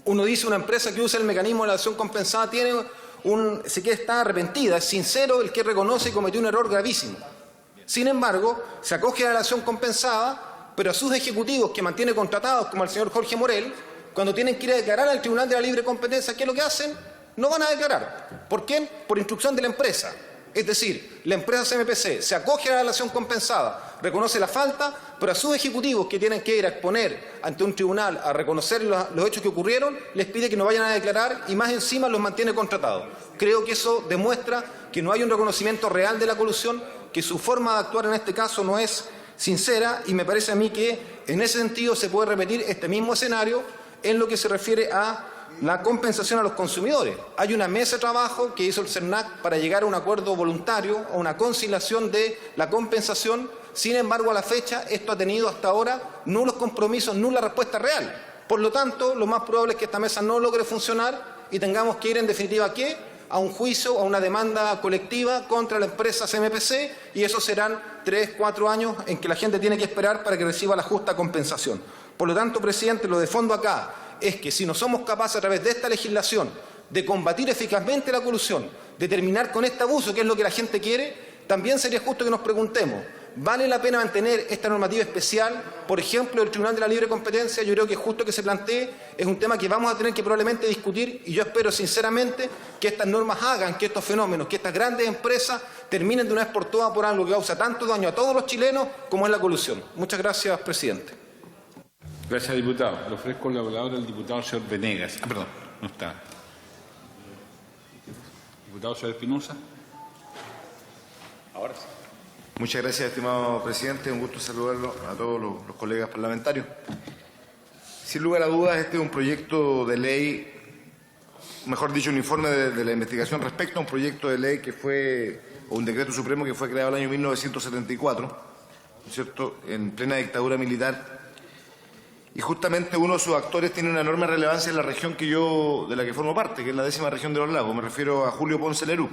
Uno dice una empresa que usa el mecanismo de la delación compensada sí que está arrepentida, es sincero el que reconoce y cometió un error gravísimo. Sin embargo, se acoge a la delación compensada, pero a sus ejecutivos que mantiene contratados, como el señor Jorge Morel, cuando tienen que ir a declarar al Tribunal de la Libre Competencia, ¿qué es lo que hacen? No van a declarar. ¿Por qué? Por instrucción de la empresa. Es decir, la empresa CMPC se acoge a la delación compensada, reconoce la falta, pero a sus ejecutivos que tienen que ir a exponer ante un tribunal a reconocer los hechos que ocurrieron, les pide que no vayan a declarar y más encima los mantiene contratados. Creo que eso demuestra que no hay un reconocimiento real de la colusión, que su forma de actuar en este caso no es sincera y me parece a mí que en ese sentido se puede repetir este mismo escenario en lo que se refiere a la compensación a los consumidores. Hay una mesa de trabajo que hizo el CERNAC para llegar a un acuerdo voluntario, a una conciliación de la compensación. Sin embargo, a la fecha, esto ha tenido hasta ahora nulos compromisos, nula respuesta real. Por lo tanto, lo más probable es que esta mesa no logre funcionar y tengamos que ir en definitiva a un juicio, a una demanda colectiva contra la empresa CMPC y eso serán 3, 4 años en que la gente tiene que esperar para que reciba la justa compensación. Por lo tanto, presidente, lo de fondo acá es que si no somos capaces a través de esta legislación de combatir eficazmente la colusión, de terminar con este abuso, que es lo que la gente quiere, también sería justo que nos preguntemos, ¿vale la pena mantener esta normativa especial? Por ejemplo, el Tribunal de la Libre Competencia, yo creo que es justo que se plantee, es un tema que vamos a tener que probablemente discutir y yo espero sinceramente que estas normas hagan que estos fenómenos, que estas grandes empresas terminen de una vez por todas por algo que causa tanto daño a todos los chilenos como es la colusión. Muchas gracias, presidente. Gracias, diputado. Le ofrezco la palabra al diputado señor Venegas. Perdón, no está. Diputado señor Espinosa. Ahora sí. Muchas gracias, estimado presidente. Un gusto saludarlo a todos los colegas parlamentarios. Sin lugar a dudas, este es un proyecto de ley, mejor dicho, un informe de la investigación respecto a un proyecto de ley que fue, o un decreto supremo que fue creado en el año 1974, ¿no es cierto?, en plena dictadura militar. Y justamente uno de sus actores tiene una enorme relevancia en la región de la que formo parte, que es la 10ª región de los lagos. Me refiero a Julio Ponce Lerú.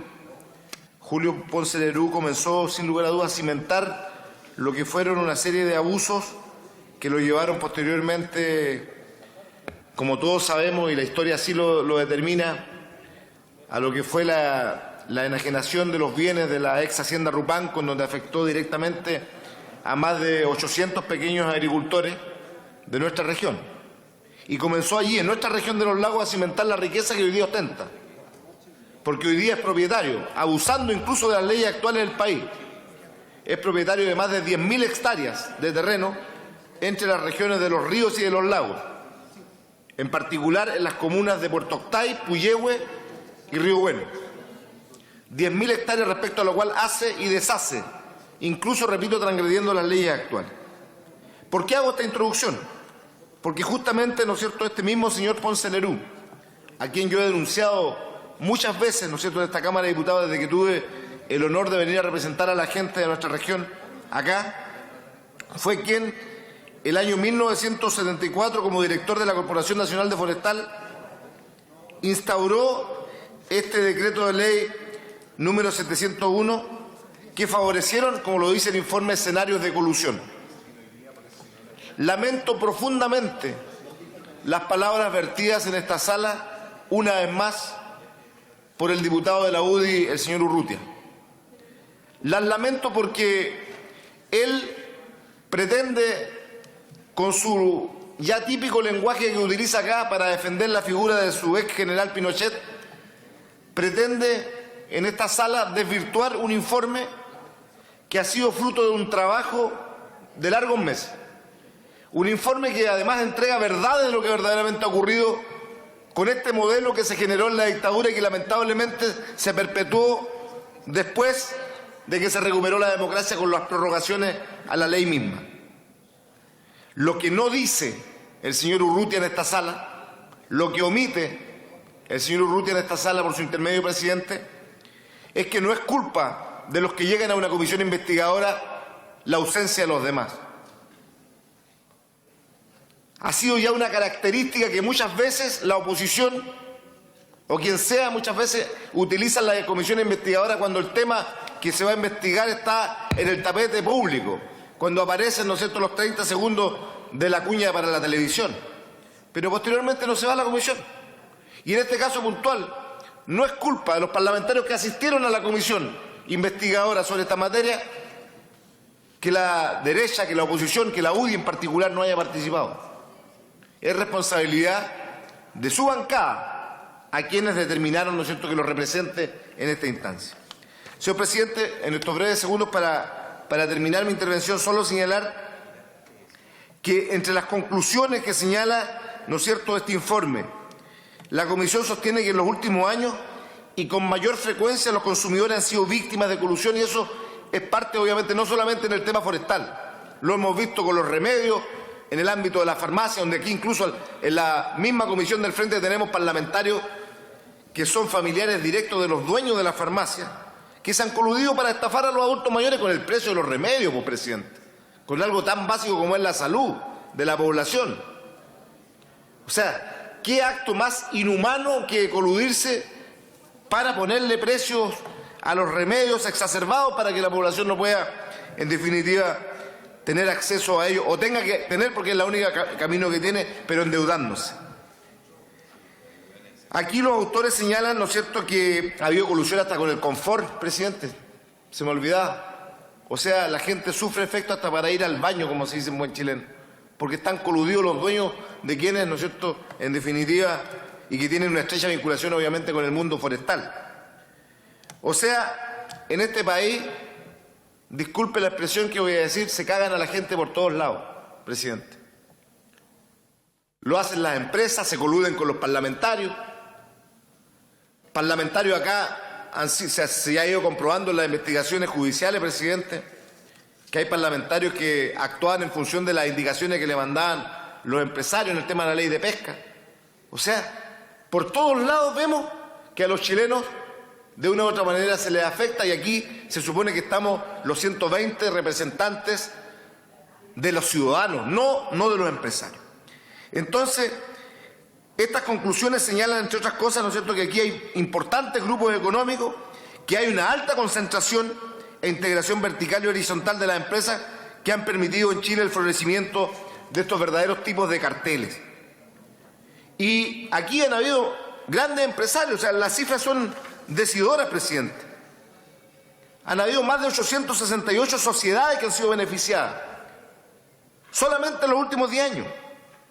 Julio Ponce Lerú comenzó, sin lugar a dudas, a cimentar lo que fueron una serie de abusos que lo llevaron posteriormente como todos sabemos, y la historia así lo determina, a lo que fue la enajenación de los bienes de la ex hacienda Rupanco, en donde afectó directamente a más de 800 pequeños agricultores de nuestra región. Y comenzó allí, en nuestra región de los lagos, a cimentar la riqueza que hoy día ostenta. Porque hoy día es propietario, abusando incluso de las leyes actuales del país, es propietario de más de 10.000 hectáreas de terreno entre las regiones de los ríos y de los lagos, en particular en las comunas de Puerto Octay, Puyehue y Río Bueno. 10.000 hectáreas respecto a lo cual hace y deshace, incluso, repito, transgrediendo las leyes actuales. ¿Por qué hago esta introducción? Porque justamente, ¿no es cierto?, este mismo señor Ponce Lerú, a quien yo he denunciado muchas veces, ¿no es cierto?, en esta Cámara de Diputados desde que tuve el honor de venir a representar a la gente de nuestra región acá, fue quien el año 1974, como director de la Corporación Nacional de Forestal, instauró este decreto de ley número 701, que favorecieron, como lo dice el informe, escenarios de colusión. Lamento profundamente las palabras vertidas en esta sala, una vez más, por el diputado de la UDI, el señor Urrutia. Las lamento porque él pretende, con su ya típico lenguaje que utiliza acá para defender la figura de su ex general Pinochet, pretende en esta sala desvirtuar un informe que ha sido fruto de un trabajo de largos meses. Un informe que además entrega verdades de lo que verdaderamente ha ocurrido con este modelo que se generó en la dictadura y que lamentablemente se perpetuó después de que se recuperó la democracia con las prorrogaciones a la ley misma. Lo que no dice el señor Urrutia en esta sala, lo que omite el señor Urrutia en esta sala por su intermedio, presidente, es que no es culpa de los que llegan a una comisión investigadora la ausencia de los demás. Ha sido ya una característica que muchas veces la oposición, o quien sea, muchas veces utilizan la comisión investigadora cuando el tema que se va a investigar está en el tapete público, cuando aparecen, ¿no es cierto?, los 30 segundos de la cuña para la televisión. Pero posteriormente no se va a la comisión. Y en este caso puntual, no es culpa de los parlamentarios que asistieron a la comisión investigadora sobre esta materia que la derecha, que la oposición, que la UDI en particular no haya participado. Es responsabilidad de su bancada a quienes determinaron, ¿no es cierto?, que lo represente en esta instancia. Señor presidente, en estos breves segundos para terminar mi intervención, solo señalar que entre las conclusiones que señala, ¿no es cierto?, este informe, la Comisión sostiene que en los últimos años y con mayor frecuencia los consumidores han sido víctimas de colusión, y eso es parte, obviamente, no solamente en el tema forestal. Lo hemos visto con los remedios, en el ámbito de la farmacia, donde aquí incluso en la misma comisión del Frente tenemos parlamentarios que son familiares directos de los dueños de la farmacia, que se han coludido para estafar a los adultos mayores con el precio de los remedios, pues, presidente, con algo tan básico como es la salud de la población. O sea, ¿qué acto más inhumano que coludirse para ponerle precios a los remedios exacerbados para que la población no pueda, en definitiva, tener acceso a ellos, o tenga que tener, porque es la única camino que tiene, pero endeudándose? Aquí los autores señalan, ¿no es cierto?, que ha habido colusión hasta con el confort, presidente. Se me olvidaba. O sea, la gente sufre efecto hasta para ir al baño, como se dice en buen chileno, porque están coludidos los dueños de quienes, ¿no es cierto?, en definitiva, y que tienen una estrecha vinculación, obviamente, con el mundo forestal. O sea, en este país, disculpe la expresión que voy a decir, se cagan a la gente por todos lados, presidente. Lo hacen las empresas, se coluden con los parlamentarios. Parlamentarios acá se ha ido comprobando en las investigaciones judiciales, presidente, que hay parlamentarios que actuaban en función de las indicaciones que le mandaban los empresarios en el tema de la ley de pesca. O sea, por todos lados vemos que a los chilenos de una u otra manera se les afecta, y aquí se supone que estamos los 120 representantes de los ciudadanos, no de los empresarios. Entonces, estas conclusiones señalan, entre otras cosas, ¿no es cierto?, que aquí hay importantes grupos económicos, que hay una alta concentración e integración vertical y horizontal de las empresas que han permitido en Chile el florecimiento de estos verdaderos tipos de carteles. Y aquí han habido grandes empresarios, o sea, las cifras son decidoras, presidente. Han habido más de 868 sociedades que han sido beneficiadas, solamente en los últimos 10 años,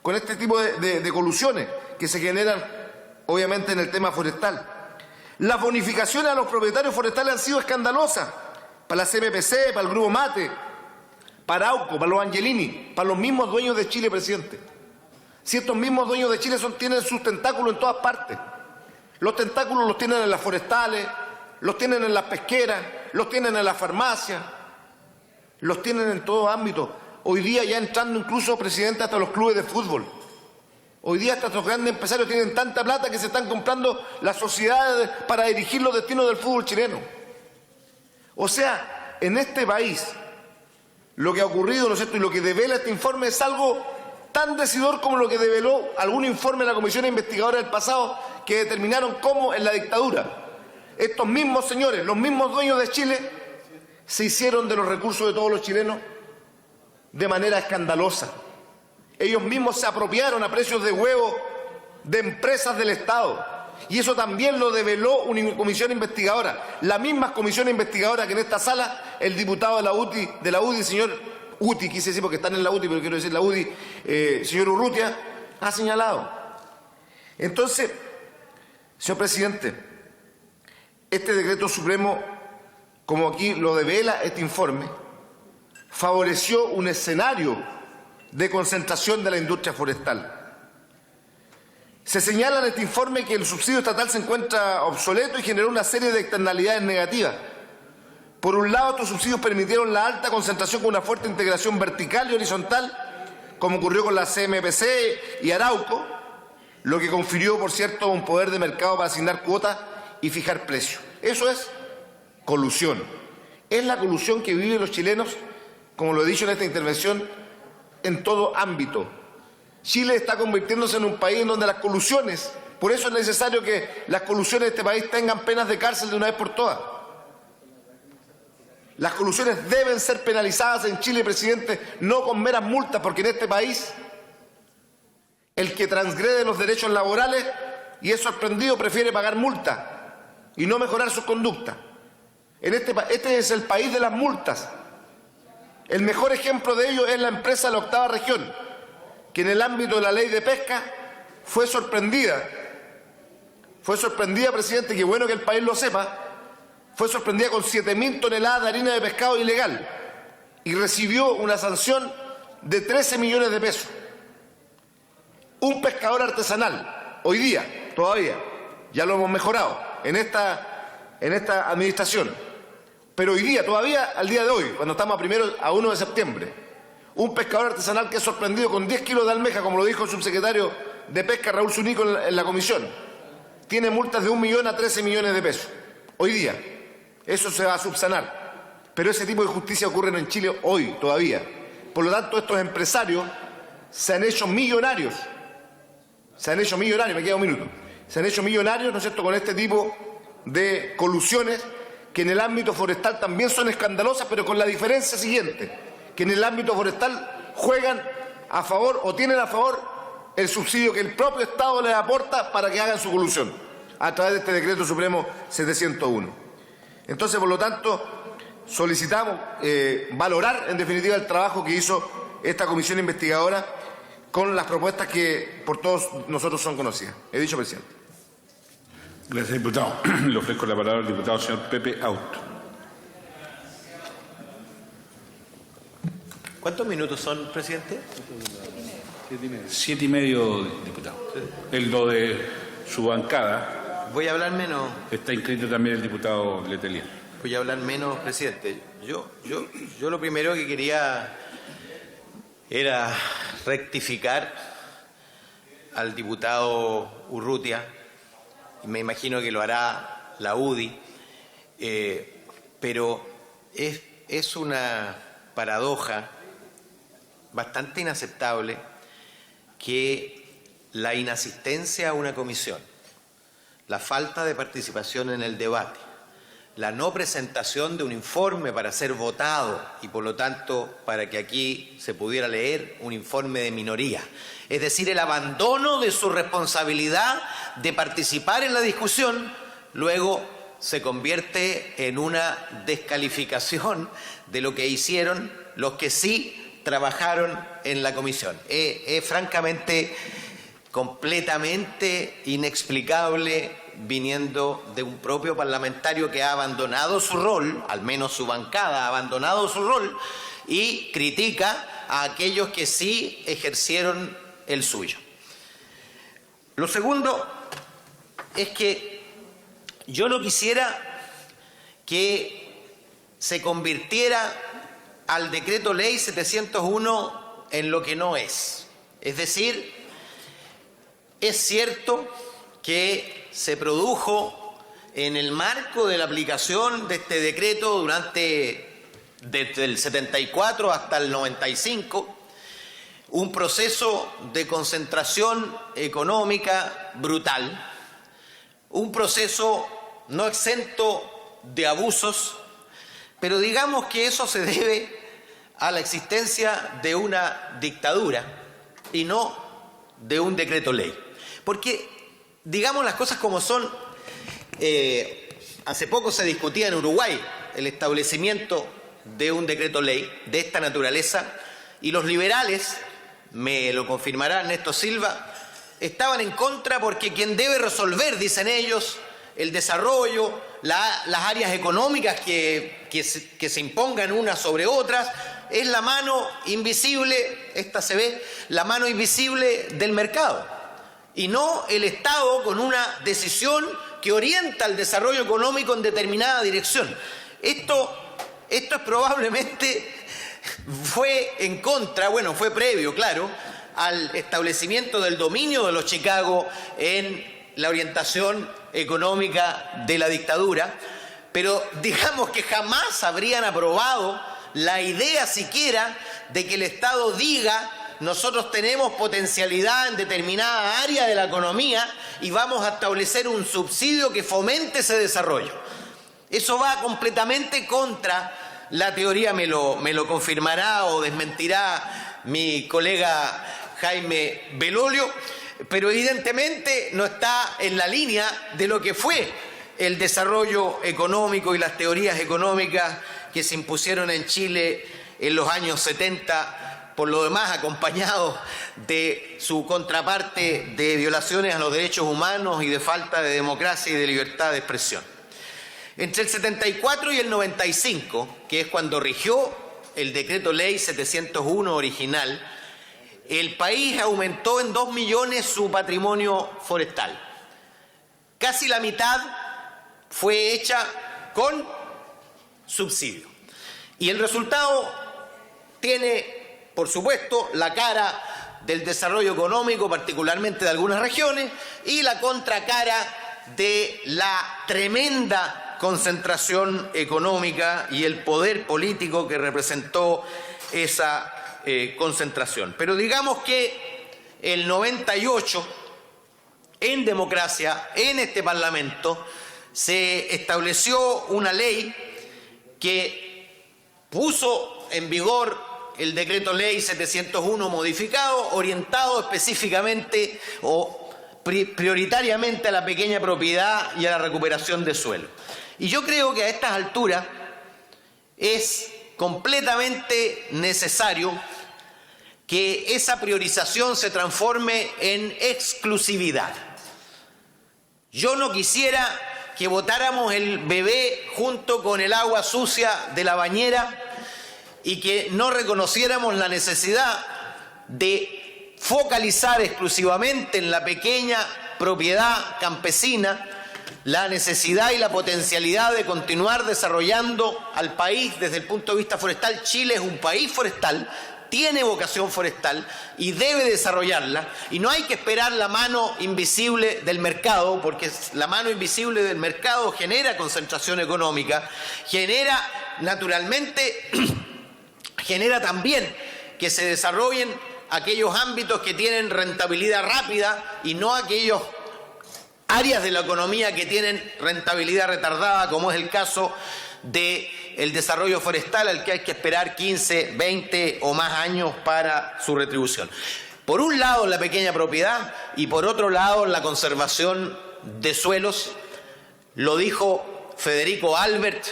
con este tipo de colusiones que se generan, obviamente, en el tema forestal. Las bonificaciones a los propietarios forestales han sido escandalosas, para la CMPC, para el Grupo Mate, para Arauco, para los Angelini, para los mismos dueños de Chile, presidente. Si estos mismos dueños de Chile tienen sus tentáculos en todas partes. Los tentáculos los tienen en las forestales, los tienen en las pesqueras, los tienen en las farmacias, los tienen en todo ámbito. Hoy día ya entrando incluso, presidente, hasta los clubes de fútbol. Hoy día hasta estos grandes empresarios tienen tanta plata que se están comprando las sociedades para dirigir los destinos del fútbol chileno. O sea, en este país, lo que ha ocurrido, ¿no es cierto?, y lo que devela este informe es algo tan decidor como lo que develó algún informe de la Comisión Investigadora del pasado que determinaron cómo en la dictadura estos mismos señores, los mismos dueños de Chile, se hicieron de los recursos de todos los chilenos de manera escandalosa. Ellos mismos se apropiaron a precios de huevo de empresas del Estado. Y eso también lo develó una comisión investigadora. La misma comisión investigadora que en esta sala el diputado de la UDI, señor UTI, quise decir porque están en la UTI, pero quiero decir la UDI, señor Urrutia, ha señalado. Entonces, señor presidente, este decreto supremo, como aquí lo devela este informe, favoreció un escenario de concentración de la industria forestal. Se señala en este informe que el subsidio estatal se encuentra obsoleto y generó una serie de externalidades negativas. Por un lado, estos subsidios permitieron la alta concentración con una fuerte integración vertical y horizontal, como ocurrió con la CMPC y Arauco, lo que confirió, por cierto, un poder de mercado para asignar cuotas y fijar precios. Eso es colusión. Es la colusión que viven los chilenos, como lo he dicho en esta intervención, en todo ámbito. Chile está convirtiéndose en un país en donde las colusiones, por eso es necesario que las colusiones de este país tengan penas de cárcel de una vez por todas. Las colusiones deben ser penalizadas en Chile, presidente, no con meras multas, porque en este país el que transgrede los derechos laborales y es sorprendido prefiere pagar multa y no mejorar su conducta. Este es el país de las multas. El mejor ejemplo de ello es la empresa de la Octava Región, que en el ámbito de la ley de pesca fue sorprendida, presidente, qué bueno que el país lo sepa, fue sorprendida con 7.000 toneladas de harina de pescado ilegal y recibió una sanción de 13 millones de pesos. Un pescador artesanal, hoy día, todavía, ya lo hemos mejorado en esta administración, pero hoy día, todavía al día de hoy, cuando estamos a 1 de septiembre, un pescador artesanal que es sorprendido con 10 kilos de almeja, como lo dijo el subsecretario de Pesca, Raúl Zunico, en la comisión, tiene multas de 1 millón a 13 millones de pesos. Hoy día. Eso se va a subsanar. Pero ese tipo de justicia ocurre en Chile hoy, todavía. Por lo tanto, estos empresarios se han hecho millonarios. Me queda un minuto. Se han hecho millonarios, ¿no es cierto?, con este tipo de colusiones que en el ámbito forestal también son escandalosas, pero con la diferencia siguiente, que en el ámbito forestal juegan a favor o tienen a favor el subsidio que el propio Estado les aporta para que hagan su colusión a través de este decreto supremo 701. Entonces, por lo tanto, solicitamos valorar en definitiva el trabajo que hizo esta comisión investigadora con las propuestas que por todos nosotros son conocidas. He dicho, presidente. Gracias, diputado. Le ofrezco la palabra al diputado señor Pepe Auto. ¿Cuántos minutos son, presidente? 7 y medio, diputado. El do de su bancada. Voy a hablar menos. Está inscrito también el diputado Letelier. Voy a hablar menos, presidente. Yo lo primero que quería era rectificar al diputado Urrutia. Me imagino que lo hará la UDI. Pero es una paradoja bastante inaceptable que la inasistencia a una comisión, la falta de participación en el debate, la no presentación de un informe para ser votado y por lo tanto para que aquí se pudiera leer un informe de minoría. Es decir, el abandono de su responsabilidad de participar en la discusión, luego se convierte en una descalificación de lo que hicieron los que sí trabajaron en la comisión. Es francamente completamente inexplicable viniendo de un propio parlamentario que ha abandonado su rol, al menos su bancada ha abandonado su rol, y critica a aquellos que sí ejercieron el suyo. Lo segundo es que yo no quisiera que se convirtiera al decreto ley 701 en lo que no es. Es decir, es cierto que se produjo en el marco de la aplicación de este decreto desde el 74 hasta el 95, un proceso de concentración económica brutal, un proceso no exento de abusos, pero digamos que eso se debe a la existencia de una dictadura y no de un decreto ley. Porque, digamos las cosas como son, hace poco se discutía en Uruguay el establecimiento de un decreto ley de esta naturaleza y los liberales, me lo confirmará Ernesto Silva, estaban en contra porque quien debe resolver, dicen ellos, el desarrollo, las áreas económicas que se impongan unas sobre otras, es la mano invisible, esta se ve, la mano invisible del mercado, y no el Estado con una decisión que orienta el desarrollo económico en determinada dirección. Esto es probablemente fue en contra, bueno, fue previo, claro, al establecimiento del dominio de los Chicago en la orientación económica de la dictadura, pero digamos que jamás habrían aprobado la idea siquiera de que el Estado diga: nosotros tenemos potencialidad en determinada área de la economía y vamos a establecer un subsidio que fomente ese desarrollo. Eso va completamente contra la teoría, me lo confirmará o desmentirá mi colega Jaime Belolio, pero evidentemente no está en la línea de lo que fue el desarrollo económico y las teorías económicas que se impusieron en Chile en los años 70, por lo demás acompañado de su contraparte de violaciones a los derechos humanos y de falta de democracia y de libertad de expresión. Entre el 74 y el 95, que es cuando rigió el decreto ley 701 original, el país aumentó en 2 millones su patrimonio forestal. Casi la mitad fue hecha con subsidio. Y el resultado tiene, por supuesto, la cara del desarrollo económico, particularmente de algunas regiones, y la contracara de la tremenda concentración económica y el poder político que representó esa concentración. Pero digamos que el 98, en democracia, en este Parlamento, se estableció una ley que puso en vigor el decreto ley 701 modificado, orientado específicamente o prioritariamente a la pequeña propiedad y a la recuperación de suelo. Y yo creo que a estas alturas es completamente necesario que esa priorización se transforme en exclusividad. Yo no quisiera que botáramos el bebé junto con el agua sucia de la bañera y que no reconociéramos la necesidad de focalizar exclusivamente en la pequeña propiedad campesina la necesidad y la potencialidad de continuar desarrollando al país desde el punto de vista forestal. Chile es un país forestal, tiene vocación forestal y debe desarrollarla, y no hay que esperar la mano invisible del mercado, porque la mano invisible del mercado genera concentración económica, genera naturalmente, genera también que se desarrollen aquellos ámbitos que tienen rentabilidad rápida y no aquellos áreas de la economía que tienen rentabilidad retardada, como es el caso del desarrollo forestal, al que hay que esperar 15, 20 o más años para su retribución. Por un lado, la pequeña propiedad y por otro lado, la conservación de suelos. Lo dijo Federico Albert,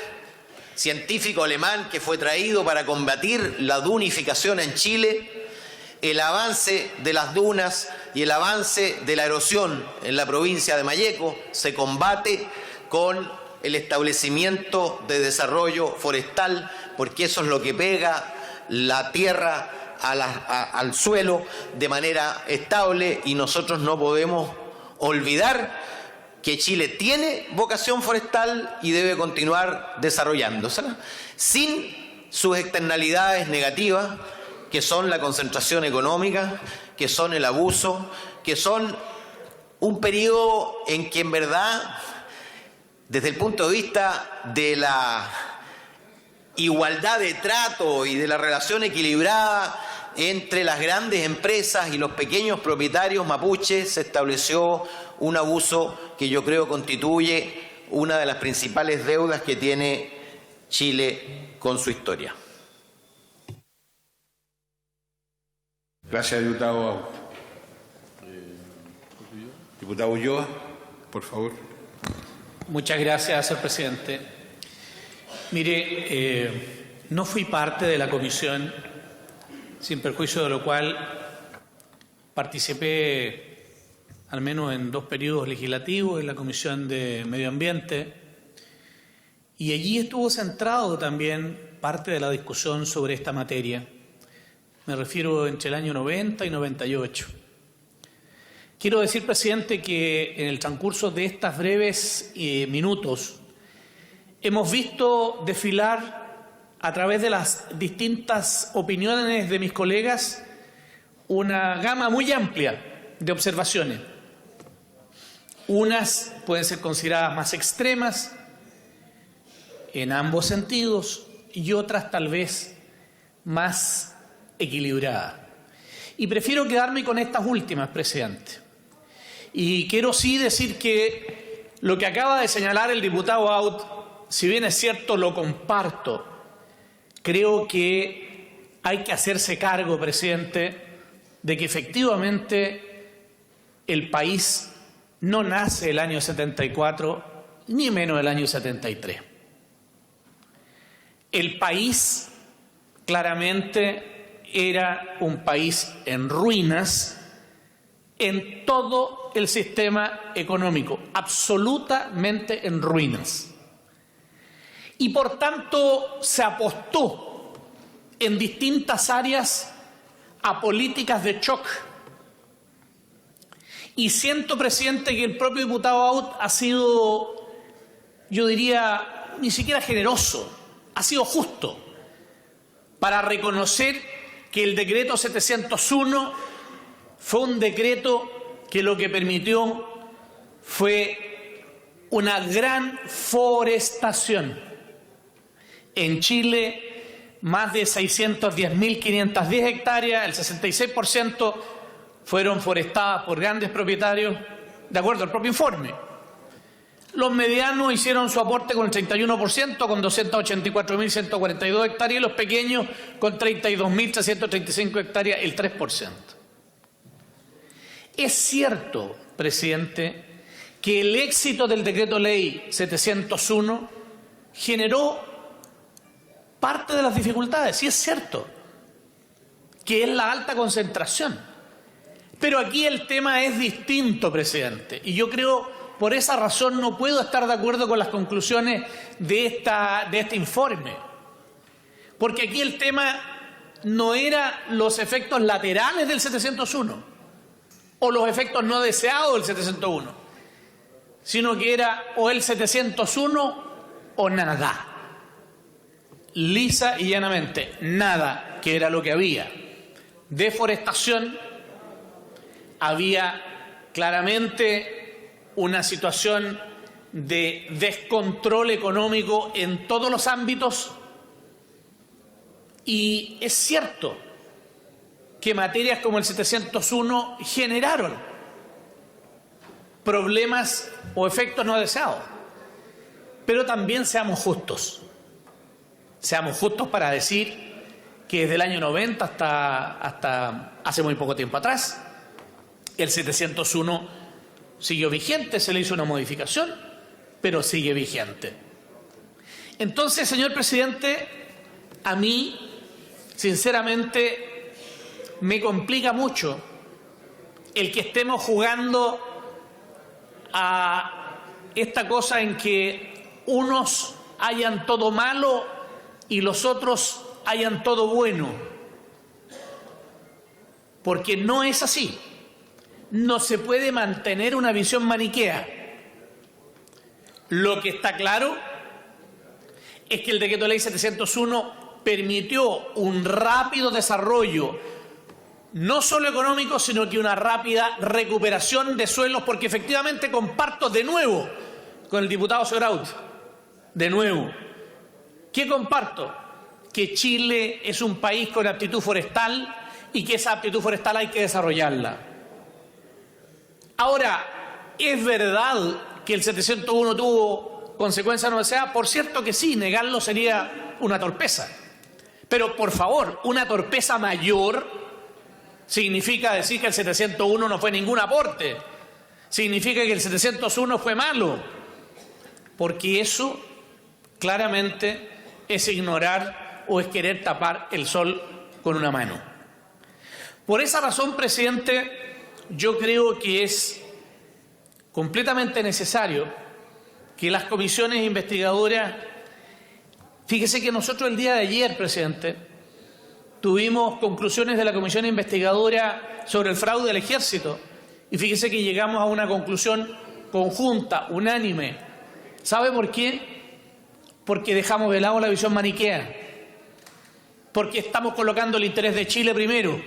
científico alemán que fue traído para combatir la dunificación en Chile. El avance de las dunas y el avance de la erosión en la provincia de Malleco se combate con el establecimiento de desarrollo forestal, porque eso es lo que pega la tierra al suelo de manera estable, y nosotros no podemos olvidar que Chile tiene vocación forestal y debe continuar desarrollándosela sin sus externalidades negativas, que son la concentración económica, que son el abuso, que son un periodo en que en verdad, desde el punto de vista de la igualdad de trato y de la relación equilibrada entre las grandes empresas y los pequeños propietarios mapuches, se estableció un abuso que yo creo constituye una de las principales deudas que tiene Chile con su historia. Gracias, diputado. Diputado Ulloa, por favor. Muchas gracias, señor presidente. Mire, no fui parte de la comisión, sin perjuicio de lo cual participé al menos en 2 periodos legislativos en la Comisión de Medio Ambiente, y allí estuvo centrado también parte de la discusión sobre esta materia. Me refiero entre el año 90 y 98. Quiero decir, presidente, que en el transcurso de estos breves minutos hemos visto desfilar a través de las distintas opiniones de mis colegas una gama muy amplia de observaciones. Unas pueden ser consideradas más extremas en ambos sentidos y otras tal vez más equilibradas. Y prefiero quedarme con estas últimas, presidente. Y quiero sí decir que lo que acaba de señalar el diputado Aut, si bien es cierto, lo comparto. Creo que hay que hacerse cargo, presidente, de que efectivamente el país no nace el año 74, ni menos el año 73. El país claramente era un país en ruinas en todo el sistema económico, absolutamente en ruinas. Y por tanto se apostó en distintas áreas a políticas de shock. Y siento, presidente, que el propio diputado Aut ha sido, yo diría, ni siquiera generoso, ha sido justo para reconocer que el decreto 701 fue un decreto que lo que permitió fue una gran forestación. En Chile, más de 610.510 hectáreas, el 66% fueron forestadas por grandes propietarios, de acuerdo al propio informe. Los medianos hicieron su aporte con el 31%, con 284.142 hectáreas, y los pequeños con 32.335 hectáreas, el 3%. Es cierto, presidente, que el éxito del decreto ley 701 generó parte de las dificultades, sí es cierto, que es la alta concentración. Pero aquí el tema es distinto, presidente, y yo creo, por esa razón, no puedo estar de acuerdo con las conclusiones de este informe. Porque aquí el tema no era los efectos laterales del 701 o los efectos no deseados del 701, sino que era o el 701 o nada. Lisa y llanamente, nada, que era lo que había. Deforestación, había claramente una situación de descontrol económico en todos los ámbitos, y es cierto que materias como el 701 generaron problemas o efectos no deseados. Pero también seamos justos. Seamos justos para decir que desde el año 90 hasta hace muy poco tiempo atrás, el 701 siguió vigente, se le hizo una modificación, pero sigue vigente. Entonces, señor presidente, a mí, sinceramente, me complica mucho el que estemos jugando a esta cosa en que unos hayan todo malo y los otros hayan todo bueno. Porque no es así. No se puede mantener una visión maniquea. Lo que está claro es que el decreto de ley 701 permitió un rápido desarrollo, no solo económico, sino que una rápida recuperación de suelos, porque efectivamente comparto de nuevo con el diputado Segraut, de nuevo. ¿Qué comparto? Que Chile es un país con aptitud forestal y que esa aptitud forestal hay que desarrollarla. Ahora, ¿es verdad que el 701 tuvo consecuencias no deseadas? Por cierto que sí, negarlo sería una torpeza. Pero, por favor, una torpeza mayor significa decir que el 701 no fue ningún aporte. Significa que el 701 fue malo. Porque eso claramente es ignorar o es querer tapar el sol con una mano. Por esa razón, presidente, yo creo que es completamente necesario que las comisiones investigadoras... Fíjese que nosotros el día de ayer, presidente, tuvimos conclusiones de la comisión investigadora sobre el fraude al ejército y fíjese que llegamos a una conclusión conjunta, unánime. ¿Sabe por qué? Porque dejamos de lado la visión maniquea, porque estamos colocando el interés de Chile primero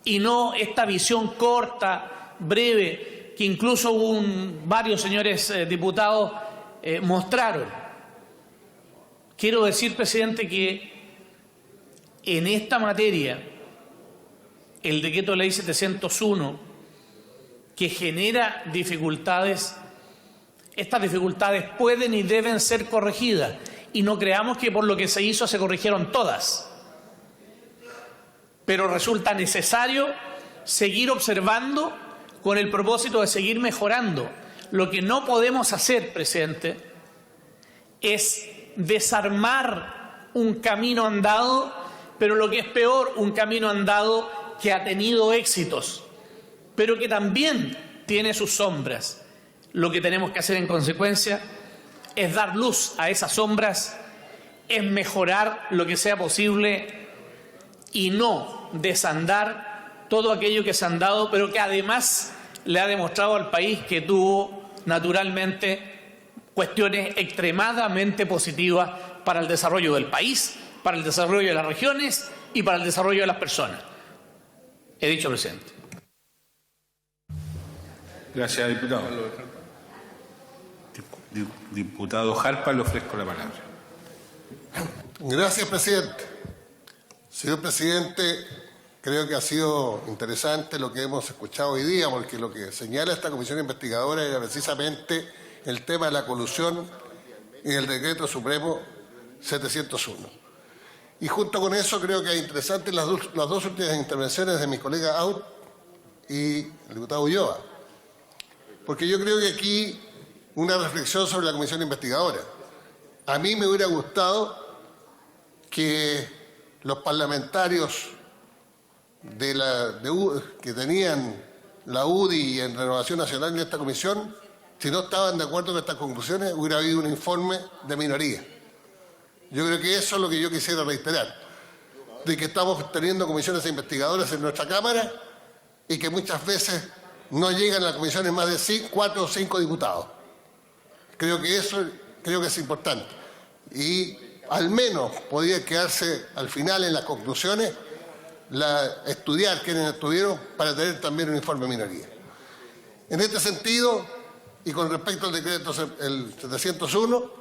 y no esta visión corta, breve, que incluso varios señores diputados mostraron. Quiero decir, presidente, que en esta materia, el decreto de ley 701, que genera dificultades, estas dificultades pueden y deben ser corregidas. Y no creamos que por lo que se hizo se corrigieron todas. Pero resulta necesario seguir observando con el propósito de seguir mejorando. Lo que no podemos hacer, presidente, es desarmar un camino andado, pero lo que es peor, un camino andado que ha tenido éxitos, pero que también tiene sus sombras. Lo que tenemos que hacer en consecuencia es dar luz a esas sombras, es mejorar lo que sea posible y no desandar todo aquello que se ha andado, pero que además le ha demostrado al país que tuvo naturalmente cuestiones extremadamente positivas para el desarrollo del país, para el desarrollo de las regiones y para el desarrollo de las personas. He dicho, presidente. Gracias, diputado. Diputado Jarpa, le ofrezco la palabra. Gracias, presidente. Señor presidente, creo que ha sido interesante lo que hemos escuchado hoy día, porque lo que señala esta comisión investigadora era precisamente el tema de la colusión en el decreto supremo 701. Y junto con eso creo que es interesante las dos últimas intervenciones de mi colega Aut y el diputado Ulloa, porque yo creo que aquí una reflexión sobre la comisión investigadora. A mí me hubiera gustado que los parlamentarios que tenían la UDI y en Renovación Nacional en esta comisión, si no estaban de acuerdo con estas conclusiones, hubiera habido un informe de minoría. Yo creo que eso es lo que yo quisiera reiterar, de que estamos teniendo comisiones investigadoras en nuestra Cámara y que muchas veces no llegan a las comisiones más de 4 o 5 diputados. Creo que eso es importante. Y al menos podría quedarse al final en las conclusiones estudiar quienes estuvieron para tener también un informe de minoría. En este sentido, y con respecto al decreto el 701,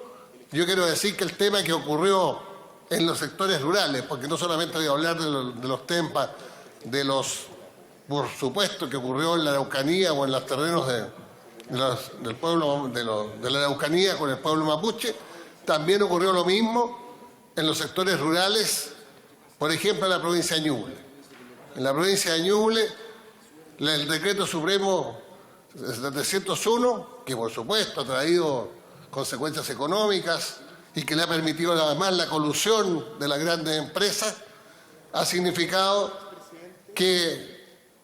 yo quiero decir que el tema que ocurrió en los sectores rurales, porque no solamente voy a hablar de los temas, por supuesto, que ocurrió en la Araucanía o en los terrenos del pueblo de la Araucanía con el pueblo mapuche. También ocurrió lo mismo en los sectores rurales, por ejemplo, en la provincia de Ñuble. En la provincia de Ñuble, el decreto supremo 701, que por supuesto ha traído consecuencias económicas y que le ha permitido además la colusión de las grandes empresas, ha significado que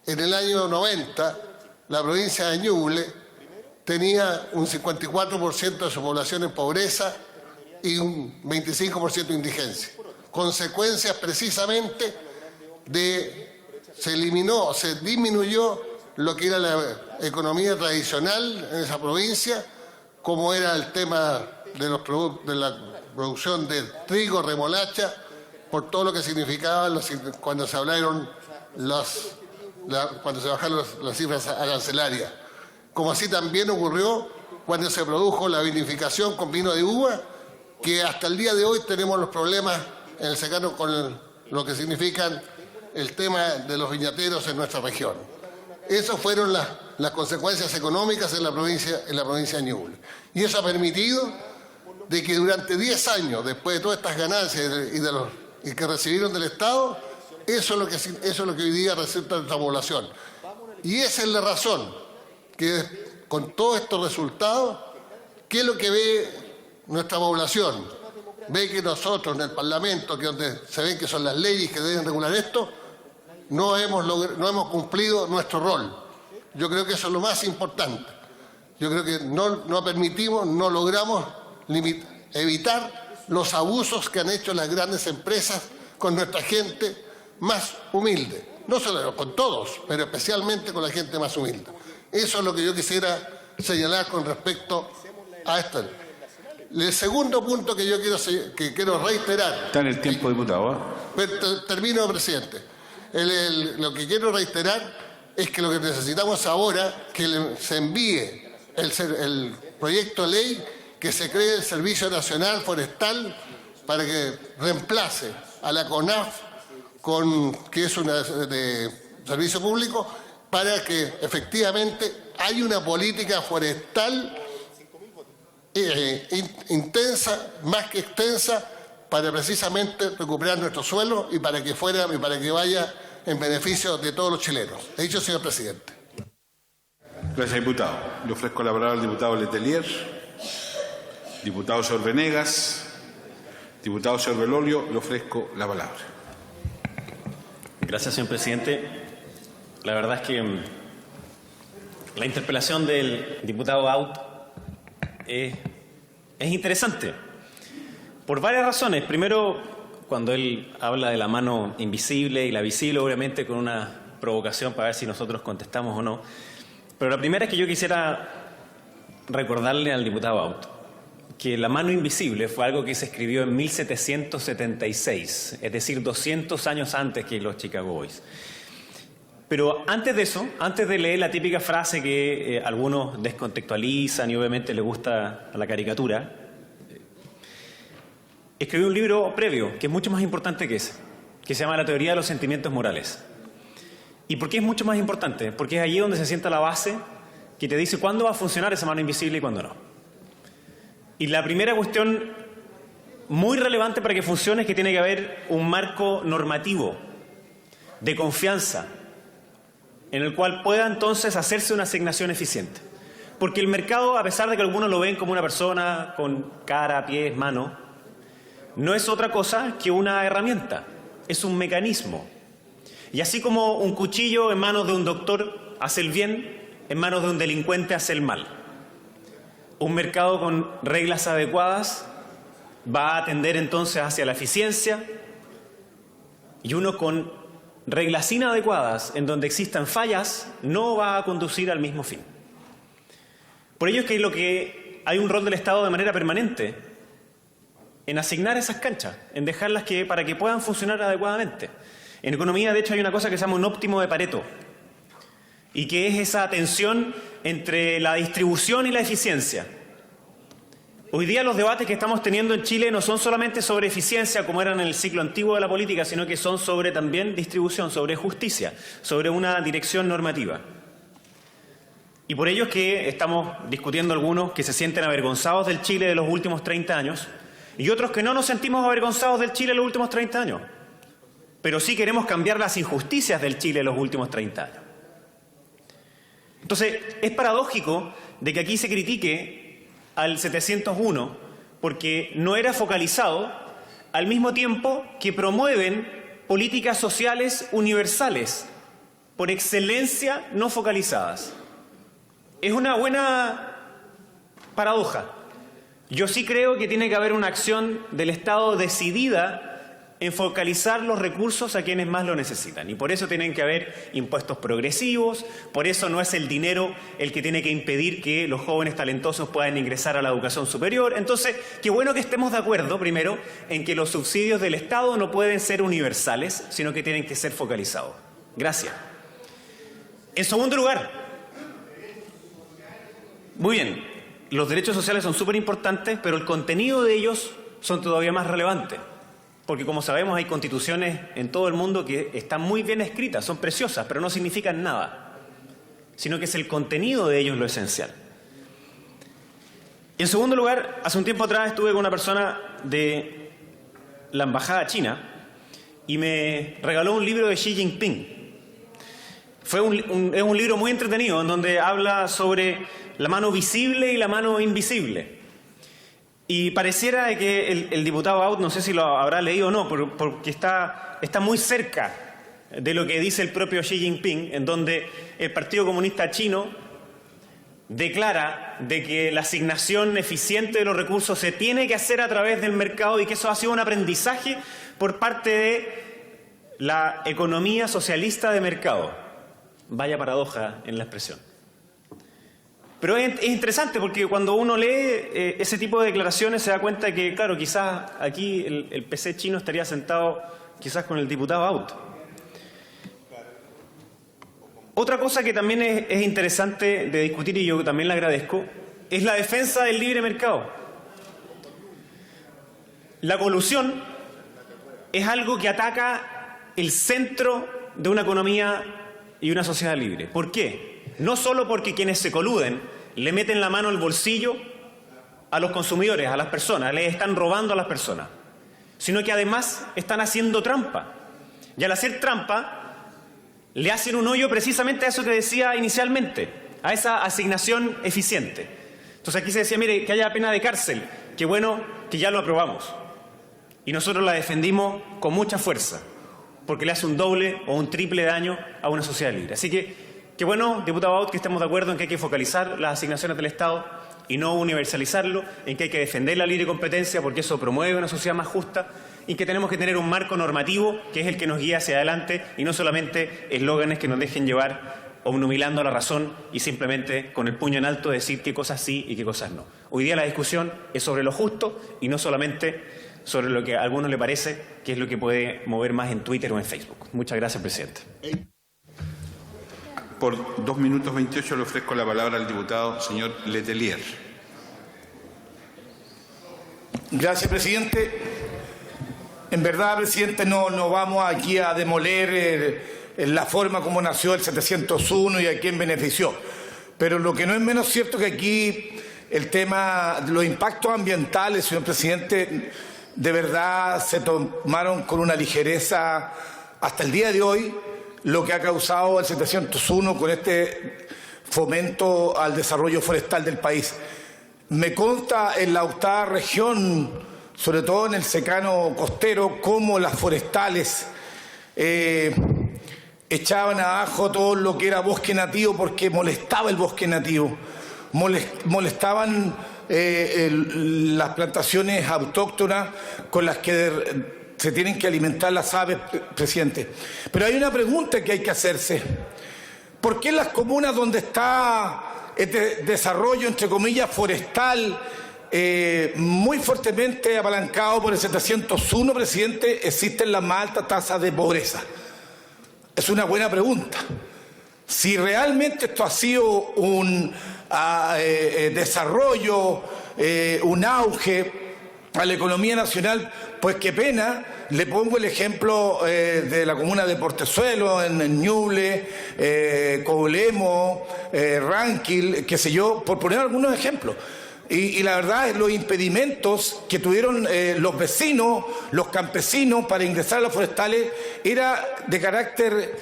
en el año 90 la provincia de Ñuble tenía un 54% de su población en pobreza y un 25% de indigencia. Consecuencias precisamente se disminuyó lo que era la economía tradicional en esa provincia, como era el tema de la producción de trigo, remolacha, por todo lo que significaba cuando se bajaron las cifras arancelarias. Como así también ocurrió cuando se produjo la vinificación con vino de uva, que hasta el día de hoy tenemos los problemas en el secano con lo que significan el tema de los viñateros en nuestra región. Esas fueron las consecuencias económicas en la provincia de Ñuble. Y eso ha permitido de que durante 10 años, después de todas estas ganancias y que recibieron del Estado, eso es lo que hoy día resulta de nuestra población. Y esa es la razón que con todos estos resultados, ¿qué es lo que ve nuestra población? Ve que nosotros en el Parlamento, que donde se ven que son las leyes que deben regular esto, no hemos cumplido nuestro rol. Yo creo que eso es lo más importante. Yo creo que no logramos evitar los abusos que han hecho las grandes empresas con nuestra gente más humilde. No solo con todos, pero especialmente con la gente más humilde. Eso es lo que yo quisiera señalar con respecto a esto. El segundo punto que yo quiero reiterar. Está en el tiempo, diputado. Termino, presidente. Lo que quiero reiterar es que lo que necesitamos ahora es que se envíe el proyecto de ley que se cree el Servicio Nacional Forestal para que reemplace a la CONAF, que es de servicio público, para que efectivamente haya una política forestal intensa, más que extensa, para precisamente recuperar nuestro suelo y para que vaya en beneficio de todos los chilenos. He dicho, señor presidente. Gracias, diputado. Le ofrezco la palabra al diputado Letelier, diputado señor Venegas, diputado señor Belolio, le ofrezco la palabra. Gracias, señor presidente. La verdad es que la interpelación del diputado Aut es interesante por varias razones. Primero, cuando él habla de la mano invisible y la visible, obviamente con una provocación para ver si nosotros contestamos o no. Pero la primera es que yo quisiera recordarle al diputado Aut que la mano invisible fue algo que se escribió en 1776, es decir, 200 años antes que los Chicago Boys. Pero antes de eso, antes de leer la típica frase que algunos descontextualizan y obviamente les gusta a la caricatura, escribió un libro previo, que es mucho más importante que ese, que se llama La teoría de los sentimientos morales. ¿Y por qué es mucho más importante? Porque es allí donde se sienta la base que te dice cuándo va a funcionar esa mano invisible y cuándo no. Y la primera cuestión muy relevante para que funcione es que tiene que haber un marco normativo de confianza en el cual pueda entonces hacerse una asignación eficiente. Porque el mercado, a pesar de que algunos lo ven como una persona con cara, pies, mano, no es otra cosa que una herramienta, es un mecanismo. Y así como un cuchillo en manos de un doctor hace el bien, en manos de un delincuente hace el mal. Un mercado con reglas adecuadas va a tender entonces hacia la eficiencia, y uno con reglas inadecuadas, en donde existan fallas, no va a conducir al mismo fin. Por ello es que hay un rol del Estado de manera permanente en asignar esas canchas, en dejarlas para que puedan funcionar adecuadamente. En economía, de hecho, hay una cosa que se llama un óptimo de Pareto, y que es esa tensión entre la distribución y la eficiencia. Hoy día los debates que estamos teniendo en Chile no son solamente sobre eficiencia, como eran en el ciclo antiguo de la política, sino que son sobre también distribución, sobre justicia, sobre una dirección normativa. Y por ello es que estamos discutiendo algunos que se sienten avergonzados del Chile de los últimos 30 años y otros que no nos sentimos avergonzados del Chile de los últimos 30 años. Pero sí queremos cambiar las injusticias del Chile de los últimos 30 años. Entonces, es paradójico de que aquí se critique al 701 porque no era focalizado al mismo tiempo que promueven políticas sociales universales, por excelencia no focalizadas. Es una buena paradoja. Yo sí creo que tiene que haber una acción del Estado decidida en focalizar los recursos a quienes más lo necesitan. Y por eso tienen que haber impuestos progresivos, por eso no es el dinero el que tiene que impedir que los jóvenes talentosos puedan ingresar a la educación superior. Entonces, qué bueno que estemos de acuerdo, primero, en que los subsidios del Estado no pueden ser universales, sino que tienen que ser focalizados. Gracias. En segundo lugar, muy bien, los derechos sociales son súper importantes, pero el contenido de ellos son todavía más relevantes. Porque como sabemos hay constituciones en todo el mundo que están muy bien escritas, son preciosas, pero no significan nada, sino que es el contenido de ellos lo esencial. Y en segundo lugar, hace un tiempo atrás estuve con una persona de la Embajada China y me regaló un libro de Xi Jinping. Es un libro muy entretenido en donde habla sobre la mano visible y la mano invisible. Y pareciera que el diputado Aut, no sé si lo habrá leído o no, porque está muy cerca de lo que dice el propio Xi Jinping, en donde el Partido Comunista Chino declara de que la asignación eficiente de los recursos se tiene que hacer a través del mercado y que eso ha sido un aprendizaje por parte de la economía socialista de mercado. Vaya paradoja en la expresión. Pero es interesante porque cuando uno lee ese tipo de declaraciones se da cuenta de que, claro, quizás aquí el PC chino estaría sentado quizás con el diputado Aut. Otra cosa que también es interesante de discutir, y yo también le agradezco, es la defensa del libre mercado. La colusión es algo que ataca el centro de una economía y una sociedad libre. ¿Por qué? No solo porque quienes se coluden le meten la mano al bolsillo a los consumidores, a las personas, les están robando a las personas, sino que además están haciendo trampa. Y al hacer trampa, le hacen un hoyo precisamente a eso que decía inicialmente, a esa asignación eficiente. Entonces aquí se decía, mire, que haya pena de cárcel, qué bueno que ya lo aprobamos. Y nosotros la defendimos con mucha fuerza, porque le hace un doble o un triple daño a una sociedad libre. Así que qué bueno, diputado Aut, que estemos de acuerdo en que hay que focalizar las asignaciones del Estado y no universalizarlo, en que hay que defender la libre competencia porque eso promueve una sociedad más justa y que tenemos que tener un marco normativo que es el que nos guía hacia adelante y no solamente eslóganes que nos dejen llevar obnubilando la razón y simplemente con el puño en alto decir qué cosas sí y qué cosas no. Hoy día la discusión es sobre lo justo y no solamente sobre lo que a algunos le parece que es lo que puede mover más en Twitter o en Facebook. Muchas gracias, presidente. Por 2 minutos 28 le ofrezco la palabra al diputado señor Letelier. Gracias, presidente. En verdad, presidente, no vamos aquí a demoler la forma como nació el 701 y a quién benefició. Pero lo que no es menos cierto que aquí el tema de los impactos ambientales, señor presidente, de verdad se tomaron con una ligereza hasta el día de hoy, lo que ha causado el 701 con este fomento al desarrollo forestal del país. Me consta en la octava región, sobre todo en el secano costero, cómo las forestales echaban abajo todo lo que era bosque nativo porque molestaba el bosque nativo, molestaban las plantaciones autóctonas con las que se tienen que alimentar las aves, presidente. Pero hay una pregunta que hay que hacerse. ¿Por qué en las comunas donde está este desarrollo, entre comillas, forestal, muy fuertemente apalancado por el 701, presidente, existen las más altas tasas de pobreza? Es una buena pregunta. Si realmente esto ha sido un desarrollo, un auge, a la economía nacional, pues qué pena. Le pongo el ejemplo de la comuna de Portezuelo, en Ñuble, Coblemo, Ranquil, qué sé yo, por poner algunos ejemplos. Y la verdad es los impedimentos que tuvieron los vecinos, los campesinos para ingresar a las forestales era de carácter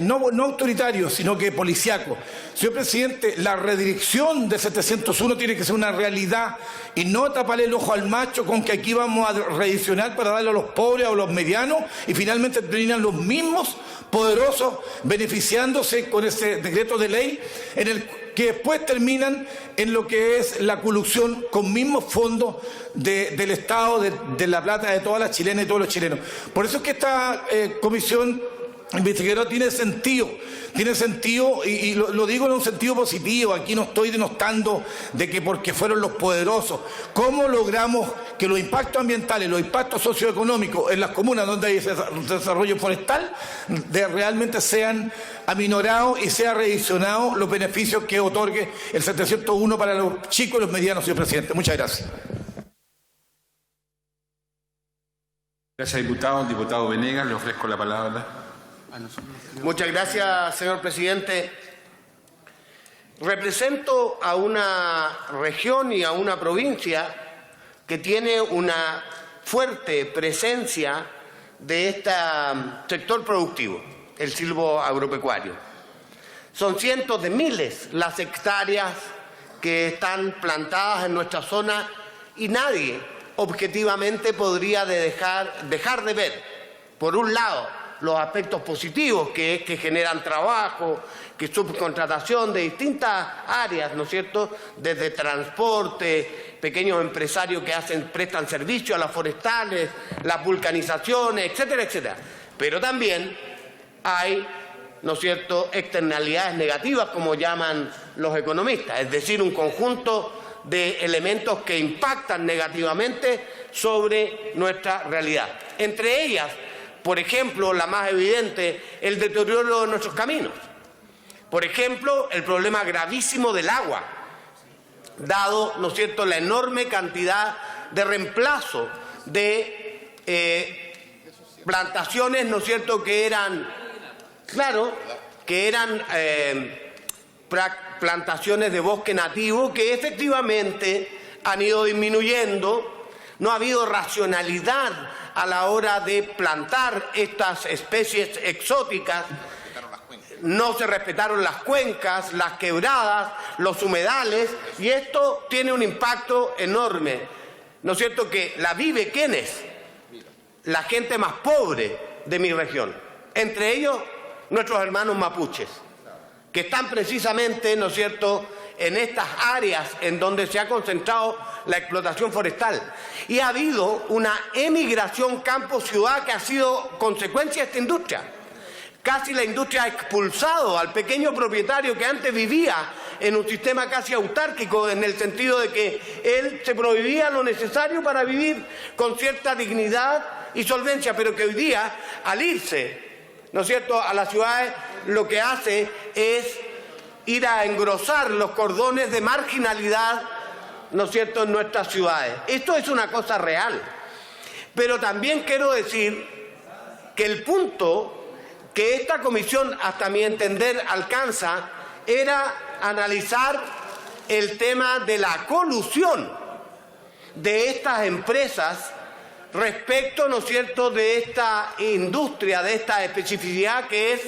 no autoritario, sino que policiaco. Señor presidente, la redirección de 701 tiene que ser una realidad y no taparle el ojo al macho con que aquí vamos a redireccionar para darle a los pobres o a los medianos y finalmente terminan los mismos poderosos beneficiándose con ese decreto de ley en el que después terminan en lo que es la colusión con mismos fondos del Estado, de la plata de todas las chilenas y todos los chilenos. Por eso es que esta comisión investigadora tiene sentido y lo digo en un sentido positivo. Aquí no estoy denostando de que porque fueron los poderosos. ¿Cómo logramos que los impactos ambientales, los impactos socioeconómicos en las comunas donde hay desarrollo forestal realmente sean aminorados y sea redireccionados los beneficios que otorgue el 701 para los chicos y los medianos, señor presidente? Muchas gracias. Gracias, diputado. Diputado Venegas, le ofrezco la palabra. Muchas gracias, señor presidente. Represento a una región y a una provincia que tiene una fuerte presencia de este sector productivo, el silvoagropecuario. Son cientos de miles las hectáreas que están plantadas en nuestra zona y nadie objetivamente podría dejar de ver, por un lado, los aspectos positivos que generan trabajo, que subcontratación de distintas áreas, ¿no es cierto?, desde transporte, pequeños empresarios que prestan servicio a las forestales, las vulcanizaciones, etcétera, etcétera. Pero también hay, ¿no es cierto?, externalidades negativas, como llaman los economistas, es decir, un conjunto de elementos que impactan negativamente sobre nuestra realidad. Entre ellas, por ejemplo, la más evidente, el deterioro de nuestros caminos. Por ejemplo, el problema gravísimo del agua, dado, ¿no es cierto?, la enorme cantidad de reemplazo de plantaciones, ¿no es cierto?, que eran, plantaciones de bosque nativo que efectivamente han ido disminuyendo. No ha habido racionalidad a la hora de plantar estas especies exóticas, no se respetaron las cuencas, las quebradas, los humedales, y esto tiene un impacto enorme. ¿No es cierto que la vive quién es? La gente más pobre de mi región, entre ellos nuestros hermanos mapuches, que están precisamente, ¿no es cierto?, en estas áreas en donde se ha concentrado la explotación forestal. Y ha habido una emigración campo-ciudad que ha sido consecuencia de esta industria. Casi la industria ha expulsado al pequeño propietario que antes vivía en un sistema casi autárquico, en el sentido de que él se prohibía lo necesario para vivir con cierta dignidad y solvencia, pero que hoy día, al irse, ¿no es cierto?, a las ciudades, lo que hace es ir a engrosar los cordones de marginalidad, ¿no es cierto?, en nuestras ciudades. Esto es una cosa real. Pero también quiero decir que el punto que esta comisión, hasta mi entender, alcanza, era analizar el tema de la colusión de estas empresas respecto, ¿no es cierto?, de esta industria, de esta especificidad que es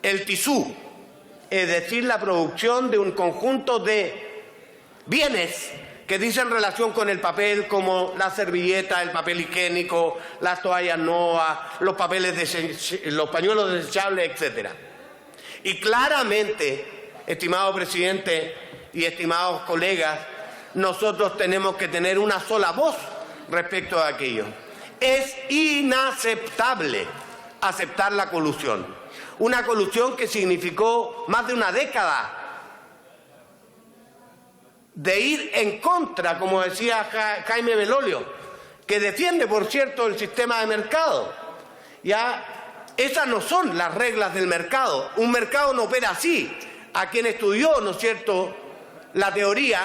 el tisú. Es decir, la producción de un conjunto de bienes que dicen relación con el papel, como la servilleta, el papel higiénico, las toallas Noa, los pañuelos desechables, etc. Y claramente, estimado presidente y estimados colegas, nosotros tenemos que tener una sola voz respecto a aquello. Es inaceptable aceptar la colusión. Una colusión que significó más de una década de ir en contra, como decía Jaime Belolio, que defiende, por cierto, el sistema de mercado. Ya, esas no son las reglas del mercado. Un mercado no opera así. A quien estudió, ¿no es cierto?, la teoría,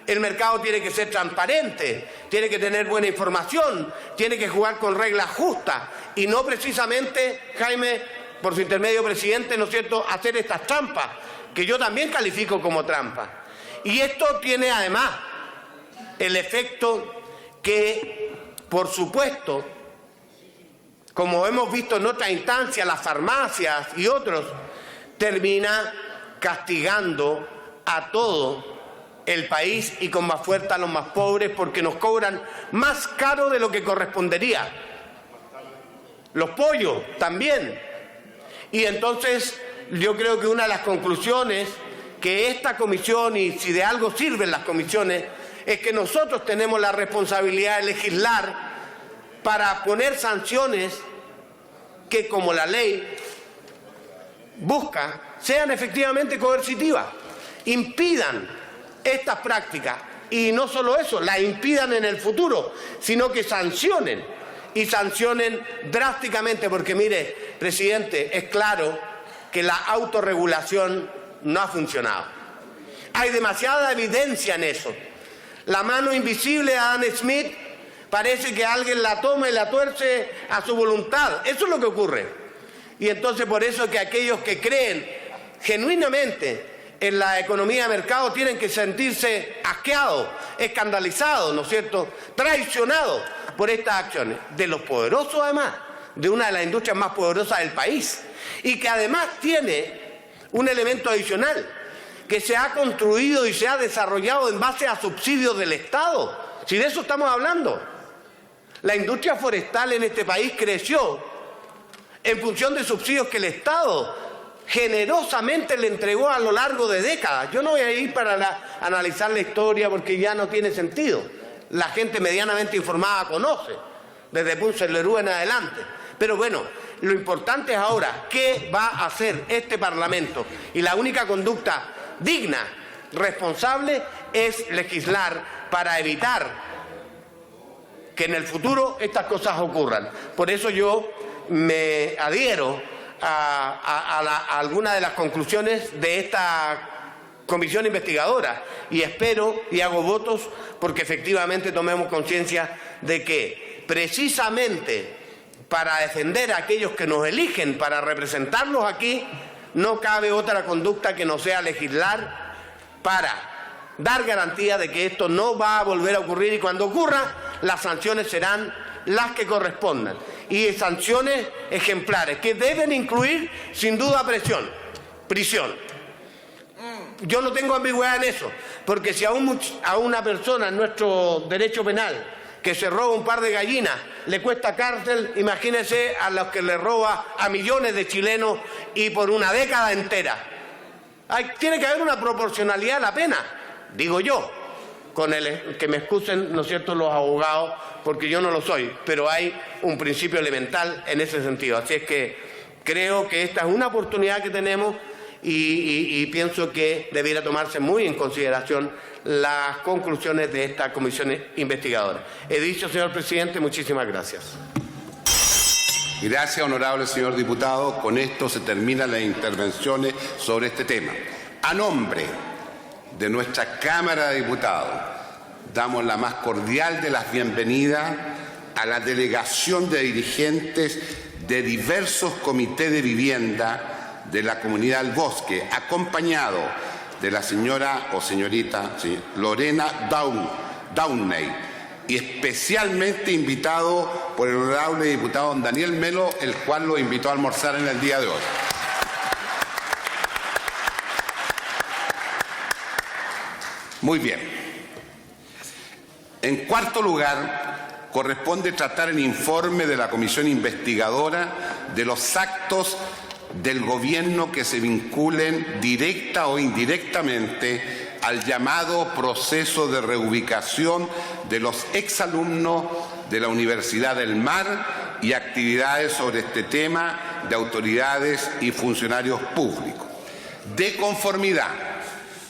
El mercado tiene que ser transparente, tiene que tener buena información, tiene que jugar con reglas justas y no precisamente, Jaime, por su intermedio, presidente, ¿no es cierto?, hacer estas trampas, que yo también califico como trampas. Y esto tiene además el efecto que, por supuesto, como hemos visto en otras instancias, las farmacias y otros, termina castigando a todo el país y con más fuerza a los más pobres porque nos cobran más caro de lo que correspondería. Los pollos también. Y entonces yo creo que una de las conclusiones que esta comisión, y si de algo sirven las comisiones, es que nosotros tenemos la responsabilidad de legislar para poner sanciones que, como la ley busca, sean efectivamente coercitivas, impidan estas prácticas y no solo eso, las impidan en el futuro, sino que sancionen y sancionen drásticamente, porque mire, presidente, es claro que la autorregulación no ha funcionado. Hay demasiada evidencia en eso. La mano invisible de Adam Smith parece que alguien la toma y la tuerce a su voluntad. Eso es lo que ocurre. Y entonces por eso es que aquellos que creen genuinamente en la economía de mercado tienen que sentirse asqueados, escandalizados, ¿no es cierto?, traicionados por estas acciones de los poderosos, además, de una de las industrias más poderosas del país, y que además tiene un elemento adicional, que se ha construido y se ha desarrollado en base a subsidios del Estado. Si de eso estamos hablando. La industria forestal en este país creció en función de subsidios que el Estado generosamente le entregó a lo largo de décadas. Yo no voy a ir para analizar la historia porque ya no tiene sentido. La gente medianamente informada conoce, desde Ponce Lerú en adelante. Pero bueno, lo importante es ahora qué va a hacer este Parlamento. Y la única conducta digna, responsable, es legislar para evitar que en el futuro estas cosas ocurran. Por eso yo me adhiero a algunas de las conclusiones de esta comisión investigadora y espero y hago votos porque efectivamente tomemos conciencia de que precisamente para defender a aquellos que nos eligen para representarlos aquí no cabe otra conducta que no sea legislar para dar garantía de que esto no va a volver a ocurrir y cuando ocurra las sanciones serán las que correspondan y sanciones ejemplares que deben incluir sin duda prisión. Yo no tengo ambigüedad en eso, porque si a una persona en nuestro derecho penal que se roba un par de gallinas le cuesta cárcel, imagínense a los que le roba a millones de chilenos y por una década entera. Tiene que haber una proporcionalidad a la pena, digo yo, con que me excusen, ¿no es cierto?, los abogados, porque yo no lo soy, pero hay un principio elemental en ese sentido. Así es que creo que esta es una oportunidad que tenemos y pienso que debiera tomarse muy en consideración las conclusiones de esta comisión investigadora. He dicho, señor presidente, muchísimas gracias. Gracias, honorable señor diputado. Con esto se terminan las intervenciones sobre este tema. A nombre de nuestra Cámara de Diputados, damos la más cordial de las bienvenidas a la delegación de dirigentes de diversos comités de vivienda de la Comunidad del Bosque, acompañado de la señora o señorita Lorena Downey y especialmente invitado por el honorable diputado don Daniel Melo, el cual lo invitó a almorzar en el día de hoy. Muy bien. En cuarto lugar, corresponde tratar el informe de la comisión investigadora de los actos del gobierno que se vinculen directa o indirectamente al llamado proceso de reubicación de los exalumnos de la Universidad del Mar y actividades sobre este tema de autoridades y funcionarios públicos. De conformidad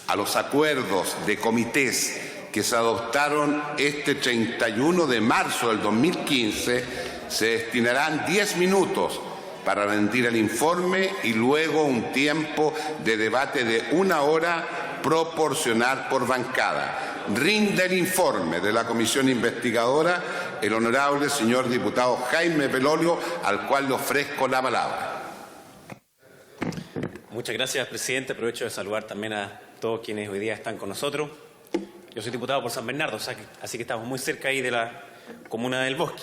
a los acuerdos de comités que se adoptaron este 31 de marzo del 2015, se destinarán 10 minutos para rendir el informe y luego un tiempo de debate de 1 hora proporcional por bancada. rinde el informe de la comisión investigadora el honorable señor diputado Jaime Belolio, al cual le ofrezco la palabra. Muchas gracias, presidente. Aprovecho de saludar también a todos quienes hoy día están con nosotros. Yo soy diputado por San Bernardo, así que estamos muy cerca ahí de la comuna del Bosque.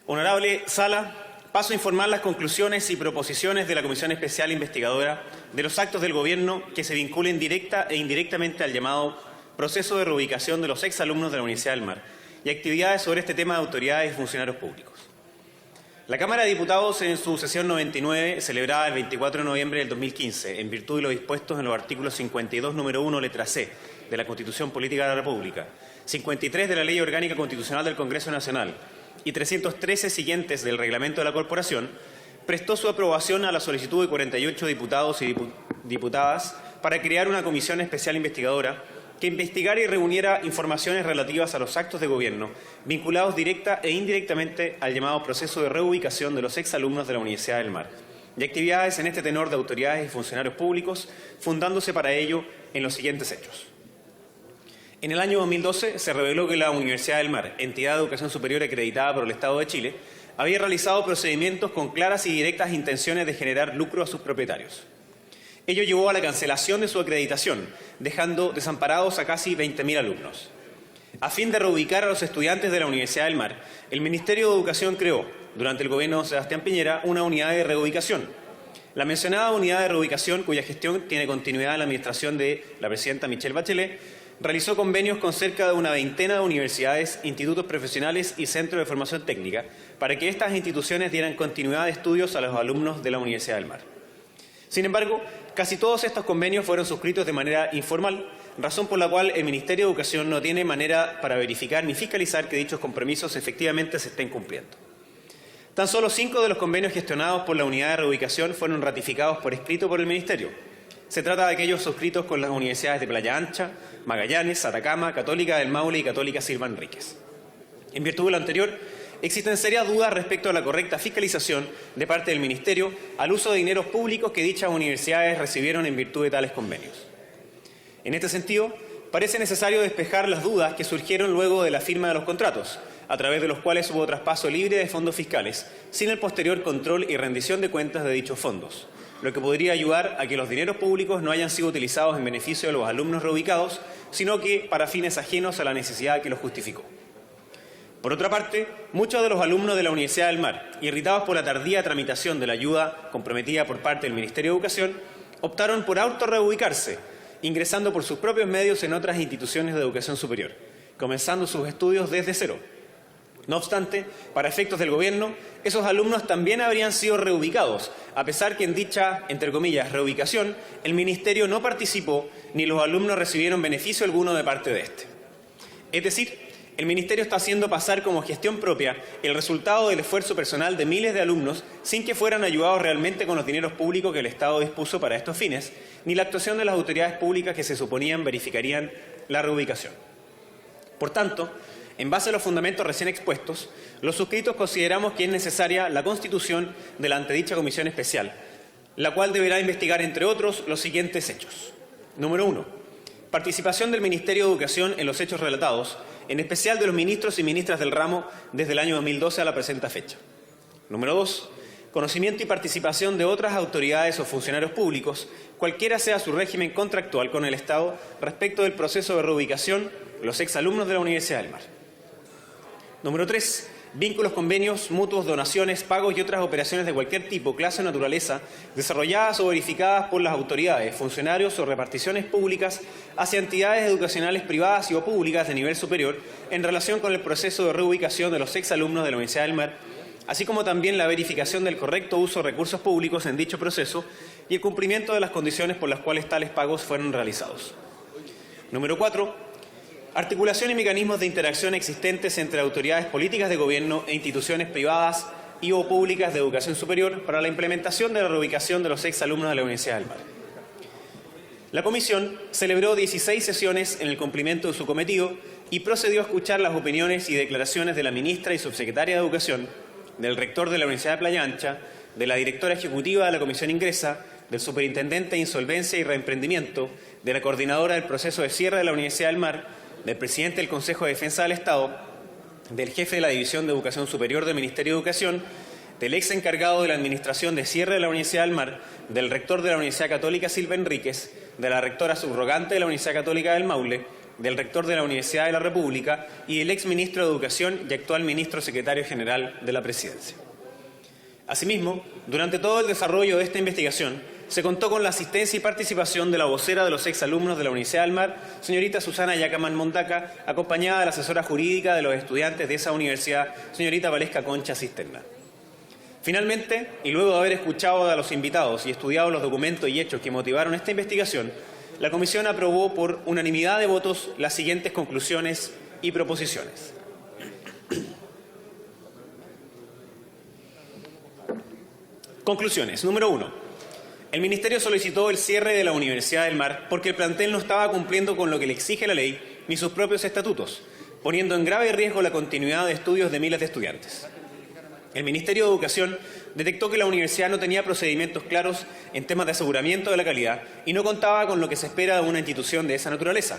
Honorable Sala, paso a informar las conclusiones y proposiciones de la Comisión Especial Investigadora de los actos del Gobierno que se vinculen directa e indirectamente al llamado proceso de reubicación de los exalumnos de la Universidad del Mar y actividades sobre este tema de autoridades y funcionarios públicos. La Cámara de Diputados, en su sesión 99, celebrada el 24 de noviembre del 2015, en virtud de lo dispuestos en los artículos 52, número 1, letra C, de la Constitución Política de la República, 53 de la Ley Orgánica Constitucional del Congreso Nacional y 313 siguientes del Reglamento de la Corporación, prestó su aprobación a la solicitud de 48 diputados y diputadas para crear una comisión especial investigadora que investigara y reuniera informaciones relativas a los actos de gobierno vinculados directa e indirectamente al llamado proceso de reubicación de los exalumnos de la Universidad del Mar y actividades en este tenor de autoridades y funcionarios públicos, fundándose para ello en los siguientes hechos. En el año 2012 se reveló que la Universidad del Mar, entidad de educación superior acreditada por el Estado de Chile, había realizado procedimientos con claras y directas intenciones de generar lucro a sus propietarios. Ello llevó a la cancelación de su acreditación, dejando desamparados a casi 20.000 alumnos. A fin de reubicar a los estudiantes de la Universidad del Mar, el Ministerio de Educación creó, durante el gobierno de Sebastián Piñera, una unidad de reubicación. La mencionada unidad de reubicación, cuya gestión tiene continuidad en la administración de la presidenta Michelle Bachelet, realizó convenios con cerca de una veintena de universidades, institutos profesionales y centros de formación técnica para que estas instituciones dieran continuidad de estudios a los alumnos de la Universidad del Mar. Sin embargo, casi todos estos convenios fueron suscritos de manera informal, razón por la cual el Ministerio de Educación no tiene manera para verificar ni fiscalizar que dichos compromisos efectivamente se estén cumpliendo. Tan solo 5 de los convenios gestionados por la unidad de reubicación fueron ratificados por escrito por el Ministerio. Se trata de aquellos suscritos con las universidades de Playa Ancha, Magallanes, Atacama, Católica del Maule y Católica Silva Enríquez. En virtud de lo anterior, existen serias dudas respecto a la correcta fiscalización de parte del Ministerio al uso de dineros públicos que dichas universidades recibieron en virtud de tales convenios. En este sentido, parece necesario despejar las dudas que surgieron luego de la firma de los contratos, a través de los cuales hubo traspaso libre de fondos fiscales, sin el posterior control y rendición de cuentas de dichos fondos, lo que podría ayudar a que los dineros públicos no hayan sido utilizados en beneficio de los alumnos reubicados, sino que para fines ajenos a la necesidad que los justificó. Por otra parte, muchos de los alumnos de la Universidad del Mar, irritados por la tardía tramitación de la ayuda comprometida por parte del Ministerio de Educación, optaron por autorreubicarse, ingresando por sus propios medios en otras instituciones de educación superior, comenzando sus estudios desde cero. No obstante, para efectos del Gobierno, esos alumnos también habrían sido reubicados, a pesar que en dicha, entre comillas, reubicación, el Ministerio no participó ni los alumnos recibieron beneficio alguno de parte de este. Es decir, el Ministerio está haciendo pasar como gestión propia el resultado del esfuerzo personal de miles de alumnos sin que fueran ayudados realmente con los dineros públicos que el Estado dispuso para estos fines, ni la actuación de las autoridades públicas que se suponían verificarían la reubicación. Por tanto, en base a los fundamentos recién expuestos, los suscritos consideramos que es necesaria la constitución de la antedicha comisión especial, la cual deberá investigar, entre otros, los siguientes hechos. Número 1. Participación del Ministerio de Educación en los hechos relatados, en especial de los ministros y ministras del ramo desde el año 2012 a la presente fecha. Número 2. Conocimiento y participación de otras autoridades o funcionarios públicos, cualquiera sea su régimen contractual con el Estado respecto del proceso de reubicación de los exalumnos de la Universidad del Mar. Número 3. Vínculos, convenios, mutuos, donaciones, pagos y otras operaciones de cualquier tipo, clase o naturaleza, desarrolladas o verificadas por las autoridades, funcionarios o reparticiones públicas hacia entidades educacionales privadas y o públicas de nivel superior en relación con el proceso de reubicación de los exalumnos de la Universidad del Mar, así como también la verificación del correcto uso de recursos públicos en dicho proceso y el cumplimiento de las condiciones por las cuales tales pagos fueron realizados. Número 4. Articulación y mecanismos de interacción existentes entre autoridades políticas de gobierno e instituciones privadas y o públicas de educación superior para la implementación de la reubicación de los exalumnos de la Universidad del Mar. La Comisión celebró 16 sesiones en el cumplimiento de su cometido y procedió a escuchar las opiniones y declaraciones de la ministra y subsecretaria de Educación, del rector de la Universidad de Playa Ancha, de la directora ejecutiva de la Comisión Ingresa, del superintendente de Insolvencia y Reemprendimiento, de la coordinadora del proceso de cierre de la Universidad del Mar, del presidente del Consejo de Defensa del Estado, del jefe de la División de Educación Superior del Ministerio de Educación, del ex encargado de la administración de cierre de la Universidad del Mar, del rector de la Universidad Católica Silva Enríquez, de la rectora subrogante de la Universidad Católica del Maule, del rector de la Universidad de la República y del ex ministro de Educación y actual ministro secretario general de la Presidencia. Asimismo, durante todo el desarrollo de esta investigación, se contó con la asistencia y participación de la vocera de los exalumnos de la Universidad del Mar, señorita Susana Yacaman Mondaca, acompañada de la asesora jurídica de los estudiantes de esa universidad, señorita Valesca Concha Cisterna. Finalmente, y luego de haber escuchado a los invitados y estudiado los documentos y hechos que motivaron esta investigación, la Comisión aprobó por unanimidad de votos las siguientes conclusiones y proposiciones. Conclusiones. Número 1. El Ministerio solicitó el cierre de la Universidad del Mar porque el plantel no estaba cumpliendo con lo que le exige la ley ni sus propios estatutos, poniendo en grave riesgo la continuidad de estudios de miles de estudiantes. El Ministerio de Educación detectó que la universidad no tenía procedimientos claros en temas de aseguramiento de la calidad y no contaba con lo que se espera de una institución de esa naturaleza.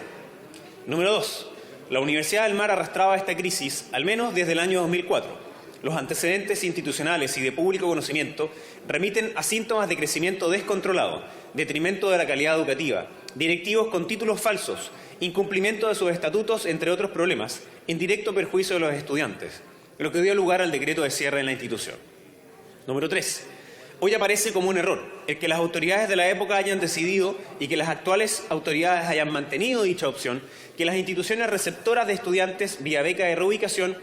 Número 2. La Universidad del Mar arrastraba esta crisis al menos desde el año 2004. Los antecedentes institucionales y de público conocimiento remiten a síntomas de crecimiento descontrolado, detrimento de la calidad educativa, directivos con títulos falsos, incumplimiento de sus estatutos, entre otros problemas, en directo perjuicio de los estudiantes, lo que dio lugar al decreto de cierre en la institución. Número 3. Hoy aparece como un error el que las autoridades de la época hayan decidido y que las actuales autoridades hayan mantenido dicha opción, que las instituciones receptoras de estudiantes vía beca de reubicación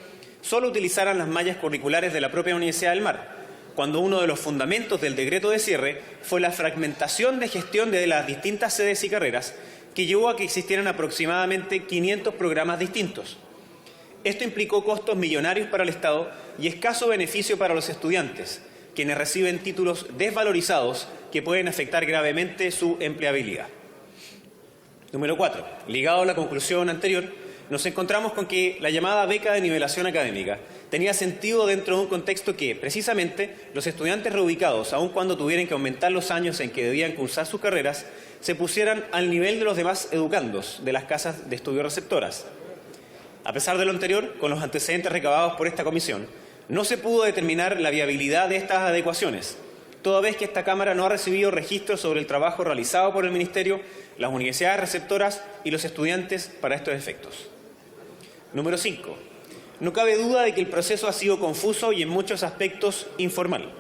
solo utilizaran las mallas curriculares de la propia Universidad del Mar, cuando uno de los fundamentos del decreto de cierre fue la fragmentación de gestión de las distintas sedes y carreras que llevó a que existieran aproximadamente 500 programas distintos. Esto implicó costos millonarios para el Estado y escaso beneficio para los estudiantes, quienes reciben títulos desvalorizados que pueden afectar gravemente su empleabilidad. Número 4. Ligado a la conclusión anterior, nos encontramos con que la llamada beca de nivelación académica tenía sentido dentro de un contexto que, precisamente, los estudiantes reubicados, aun cuando tuvieran que aumentar los años en que debían cursar sus carreras, se pusieran al nivel de los demás educandos de las casas de estudio receptoras. A pesar de lo anterior, con los antecedentes recabados por esta comisión, no se pudo determinar la viabilidad de estas adecuaciones, toda vez que esta Cámara no ha recibido registros sobre el trabajo realizado por el Ministerio, las universidades receptoras y los estudiantes para estos efectos. Número 5. No cabe duda de que el proceso ha sido confuso y en muchos aspectos informal.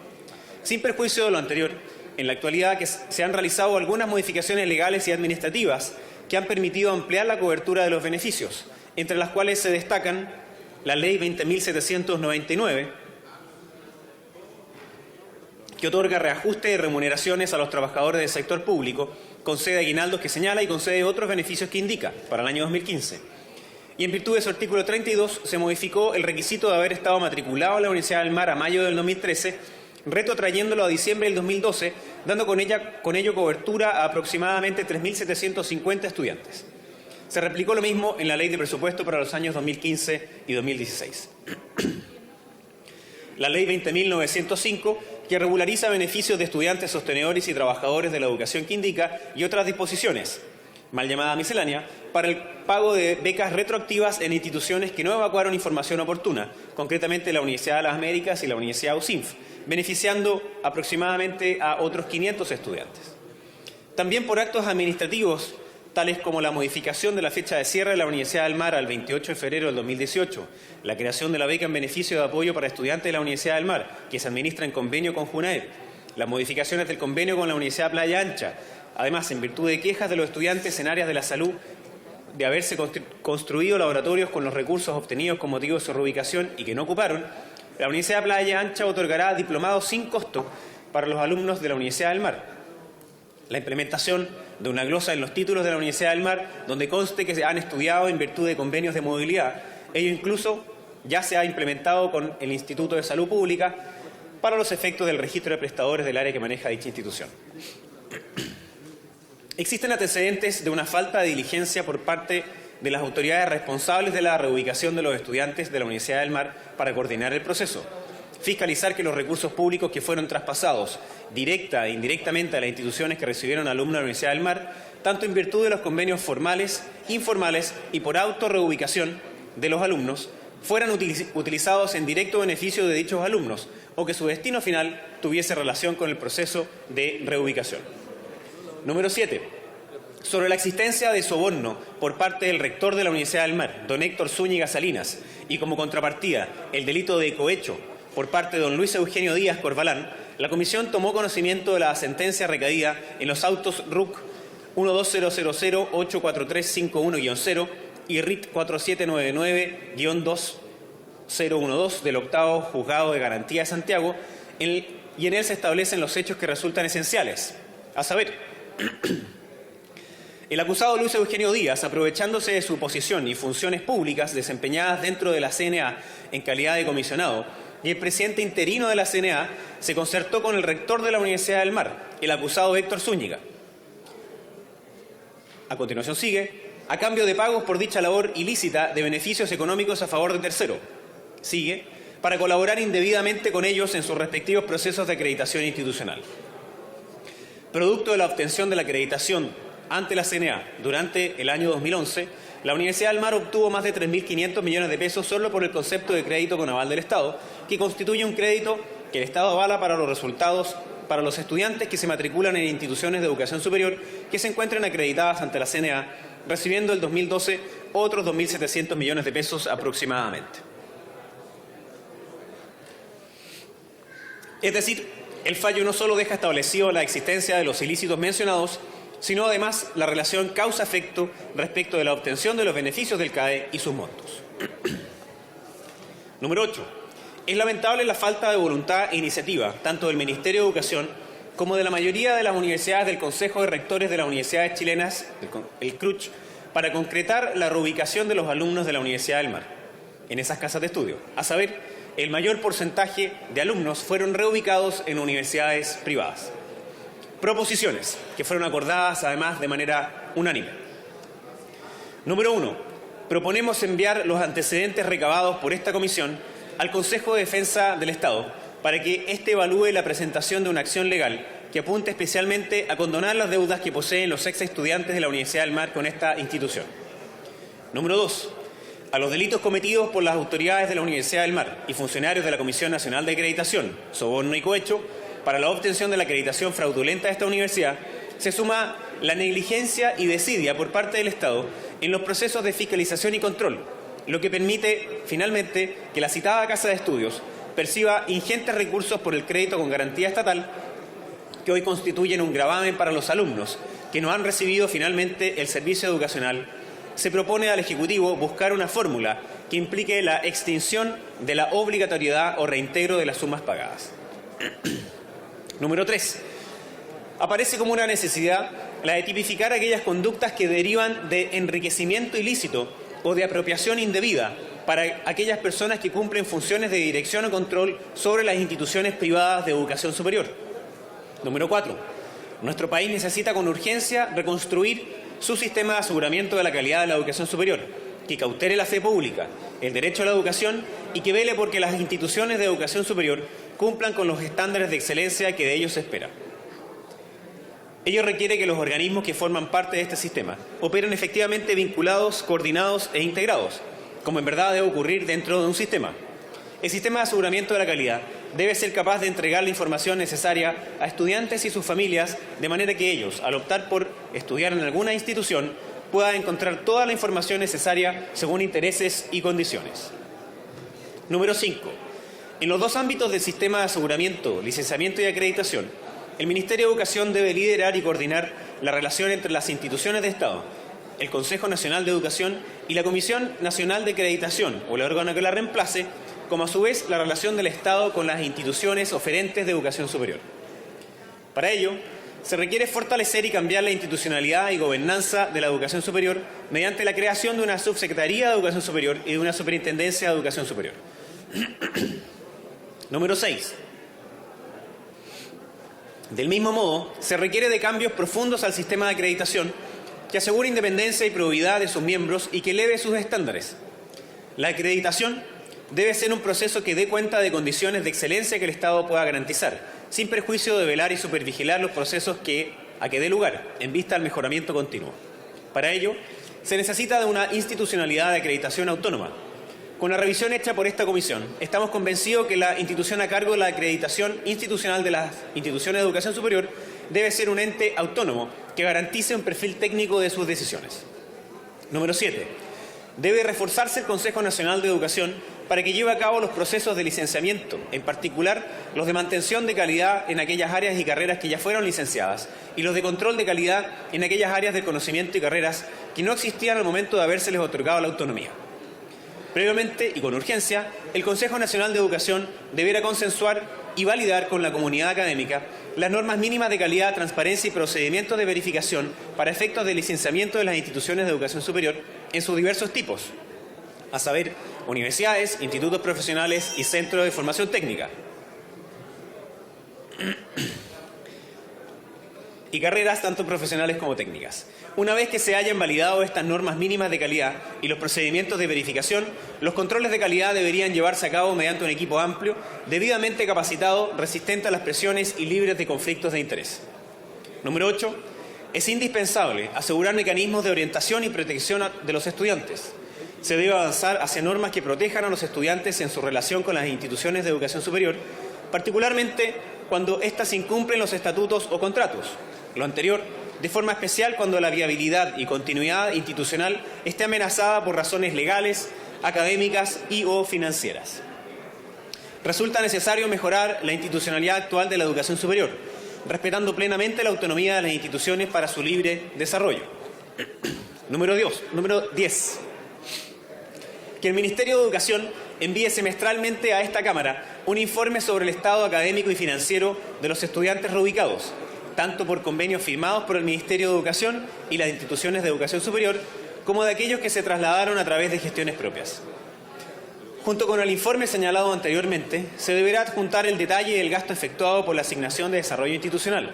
Sin perjuicio de lo anterior, en la actualidad se han realizado algunas modificaciones legales y administrativas que han permitido ampliar la cobertura de los beneficios, entre las cuales se destacan la Ley 20.799, que otorga reajuste de remuneraciones a los trabajadores del sector público, concede aguinaldos que señala y concede otros beneficios que indica para el año 2015. Y en virtud de su artículo 32 se modificó el requisito de haber estado matriculado en la Universidad del Mar a mayo del 2013, retrotrayéndolo a diciembre del 2012, dando con ello cobertura a aproximadamente 3.750 estudiantes. Se replicó lo mismo en la Ley de Presupuesto para los años 2015 y 2016. La Ley 20.905, que regulariza beneficios de estudiantes, sostenedores y trabajadores de la educación que indica, y otras disposiciones, mal llamada miscelánea, para el pago de becas retroactivas en instituciones que no evacuaron información oportuna, concretamente la Universidad de las Américas y la Universidad USINF, beneficiando aproximadamente a otros 500 estudiantes. También por actos administrativos, tales como la modificación de la fecha de cierre de la Universidad del Mar al 28 de febrero del 2018, la creación de la beca en beneficio de apoyo para estudiantes de la Universidad del Mar, que se administra en convenio con JUNAEP, las modificaciones del convenio con la Universidad Playa Ancha. Además, en virtud de quejas de los estudiantes en áreas de la salud de haberse construido laboratorios con los recursos obtenidos con motivo de su reubicación y que no ocuparon, la Universidad Playa Ancha otorgará diplomados sin costo para los alumnos de la Universidad del Mar. La implementación de una glosa en los títulos de la Universidad del Mar, donde conste que se han estudiado en virtud de convenios de movilidad. Ello incluso ya se ha implementado con el Instituto de Salud Pública para los efectos del registro de prestadores del área que maneja dicha institución. Existen antecedentes de una falta de diligencia por parte de las autoridades responsables de la reubicación de los estudiantes de la Universidad del Mar para coordinar el proceso. fiscalizar que los recursos públicos que fueron traspasados directa e indirectamente a las instituciones que recibieron alumnos de la Universidad del Mar, tanto en virtud de los convenios formales, informales y por autorreubicación de los alumnos, fueran utilizados en directo beneficio de dichos alumnos o que su destino final tuviese relación con el proceso de reubicación. Número 7. Sobre la existencia de soborno por parte del rector de la Universidad del Mar, don Héctor Zúñiga Salinas, y como contrapartida el delito de cohecho por parte de don Luis Eugenio Díaz Corbalán, la Comisión tomó conocimiento de la sentencia recaída en los autos RUC 12000-84351-0 y RIT 4799-2012 del octavo Juzgado de Garantía de Santiago, y en él se establecen los hechos que resultan esenciales, a saber, el acusado Luis Eugenio Díaz, aprovechándose de su posición y funciones públicas desempeñadas dentro de la CNA en calidad de comisionado, y el presidente interino de la CNA, se concertó con el rector de la Universidad del Mar, el acusado Héctor Zúñiga. A continuación sigue, a cambio de pagos por dicha labor ilícita de beneficios económicos a favor de tercero. Sigue, para colaborar indebidamente con ellos en sus respectivos procesos de acreditación institucional. Producto de la obtención de la acreditación ante la CNA durante el año 2011, la Universidad del Mar obtuvo más de 3.500 millones de pesos solo por el concepto de crédito con aval del Estado, que constituye un crédito que el Estado avala para los resultados para los estudiantes que se matriculan en instituciones de educación superior que se encuentren acreditadas ante la CNA, recibiendo el 2012 otros 2.700 millones de pesos aproximadamente. Es decir, el fallo no solo deja establecido la existencia de los ilícitos mencionados, sino además la relación causa-efecto respecto de la obtención de los beneficios del CAE y sus montos. Número 8. Es lamentable la falta de voluntad e iniciativa, tanto del Ministerio de Educación como de la mayoría de las universidades del Consejo de Rectores de las Universidades Chilenas, el CRUCH, para concretar la reubicación de los alumnos de la Universidad del Mar en esas casas de estudio. A saber, el mayor porcentaje de alumnos fueron reubicados en universidades privadas. Proposiciones que fueron acordadas además de manera unánime. Número 1. Proponemos enviar los antecedentes recabados por esta comisión al Consejo de Defensa del Estado para que éste evalúe la presentación de una acción legal que apunte especialmente a condonar las deudas que poseen los ex estudiantes de la Universidad del Mar con esta institución. Número 2. A los delitos cometidos por las autoridades de la Universidad del Mar y funcionarios de la Comisión Nacional de Acreditación, soborno y cohecho, para la obtención de la acreditación fraudulenta de esta universidad, se suma la negligencia y desidia por parte del Estado en los procesos de fiscalización y control, lo que permite, finalmente, que la citada Casa de Estudios perciba ingentes recursos por el crédito con garantía estatal, que hoy constituyen un gravamen para los alumnos que no han recibido finalmente el servicio educacional. Se propone al Ejecutivo buscar una fórmula que implique la extinción de la obligatoriedad o reintegro de las sumas pagadas. Número 3. Aparece como una necesidad la de tipificar aquellas conductas que derivan de enriquecimiento ilícito o de apropiación indebida para aquellas personas que cumplen funciones de dirección o control sobre las instituciones privadas de educación superior. Número 4. Nuestro país necesita con urgencia reconstruir su sistema de aseguramiento de la calidad de la educación superior, que cautere la fe pública, el derecho a la educación y que vele porque las instituciones de educación superior cumplan con los estándares de excelencia que de ellos se espera. Ello requiere que los organismos que forman parte de este sistema operen efectivamente vinculados, coordinados e integrados, como en verdad debe ocurrir dentro de un sistema. El sistema de aseguramiento de la calidad debe ser capaz de entregar la información necesaria a estudiantes y sus familias de manera que ellos, al optar por estudiar en alguna institución, puedan encontrar toda la información necesaria según intereses y condiciones. Número 5. En los dos ámbitos del sistema de aseguramiento, licenciamiento y acreditación, el Ministerio de Educación debe liderar y coordinar la relación entre las instituciones de Estado, el Consejo Nacional de Educación y la Comisión Nacional de Acreditación, o el órgano que la reemplace, como a su vez la relación del Estado con las instituciones oferentes de educación superior. Para ello, se requiere fortalecer y cambiar la institucionalidad y gobernanza de la educación superior mediante la creación de una subsecretaría de educación superior y de una superintendencia de educación superior. Número 6. Del mismo modo, se requiere de cambios profundos al sistema de acreditación que asegure independencia y probidad de sus miembros y que eleve sus estándares. La acreditación debe ser un proceso que dé cuenta de condiciones de excelencia que el Estado pueda garantizar, sin perjuicio de velar y supervigilar los procesos a que dé lugar, en vista al mejoramiento continuo. Para ello, se necesita de una institucionalidad de acreditación autónoma. Con la revisión hecha por esta comisión, estamos convencidos que la institución a cargo de la acreditación institucional de las instituciones de educación superior debe ser un ente autónomo que garantice un perfil técnico de sus decisiones. Número 7. Debe reforzarse el Consejo Nacional de Educación para que lleve a cabo los procesos de licenciamiento, en particular los de mantención de calidad en aquellas áreas y carreras que ya fueron licenciadas y los de control de calidad en aquellas áreas de conocimiento y carreras que no existían al momento de habérseles otorgado la autonomía. Previamente y con urgencia, el Consejo Nacional de Educación deberá consensuar y validar con la comunidad académica las normas mínimas de calidad, transparencia y procedimientos de verificación para efectos de licenciamiento de las instituciones de educación superior en sus diversos tipos, a saber, universidades, institutos profesionales y centros de formación técnica, y carreras tanto profesionales como técnicas. Una vez que se hayan validado estas normas mínimas de calidad y los procedimientos de verificación, los controles de calidad deberían llevarse a cabo mediante un equipo amplio, debidamente capacitado, resistente a las presiones y libres de conflictos de interés. Número 8. Es indispensable asegurar mecanismos de orientación y protección de los estudiantes. Se debe avanzar hacia normas que protejan a los estudiantes en su relación con las instituciones de educación superior, particularmente cuando éstas incumplen los estatutos o contratos. Lo anterior, de forma especial cuando la viabilidad y continuidad institucional esté amenazada por razones legales, académicas y o financieras. Resulta necesario mejorar la institucionalidad actual de la educación superior, respetando plenamente la autonomía de las instituciones para su libre desarrollo. Número 10. Que el Ministerio de Educación envíe semestralmente a esta Cámara un informe sobre el estado académico y financiero de los estudiantes reubicados, tanto por convenios firmados por el Ministerio de Educación y las instituciones de educación superior, como de aquellos que se trasladaron a través de gestiones propias. Junto con el informe señalado anteriormente, se deberá adjuntar el detalle del gasto efectuado por la Asignación de Desarrollo Institucional.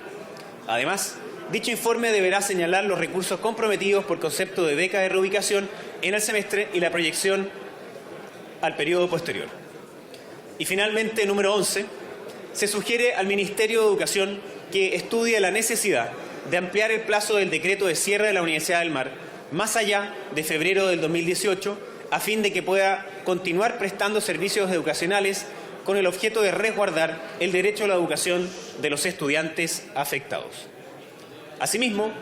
Además, dicho informe deberá señalar los recursos comprometidos por concepto de beca de reubicación en el semestre y la proyección al periodo posterior. Y finalmente, número 11, se sugiere al Ministerio de Educación que estudie la necesidad de ampliar el plazo del decreto de cierre de la Universidad del Mar más allá de febrero del 2018, a fin de que pueda continuar prestando servicios educacionales con el objeto de resguardar el derecho a la educación de los estudiantes afectados. Asimismo,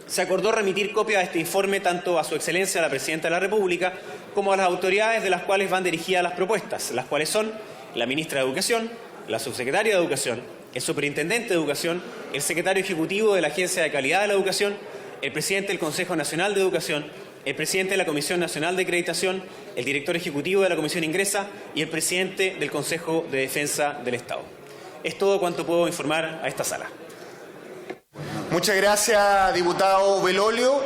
se acordó remitir copia de este informe tanto a Su Excelencia la Presidenta de la República como a las autoridades de las cuales van dirigidas las propuestas, las cuales son la Ministra de Educación, la Subsecretaria de Educación, el Superintendente de Educación, el Secretario Ejecutivo de la Agencia de Calidad de la Educación, el Presidente del Consejo Nacional de Educación, el Presidente de la Comisión Nacional de Acreditación, el Director Ejecutivo de la Comisión Ingresa y el Presidente del Consejo de Defensa del Estado. Es todo cuanto puedo informar a esta sala. Muchas gracias, diputado Belolio,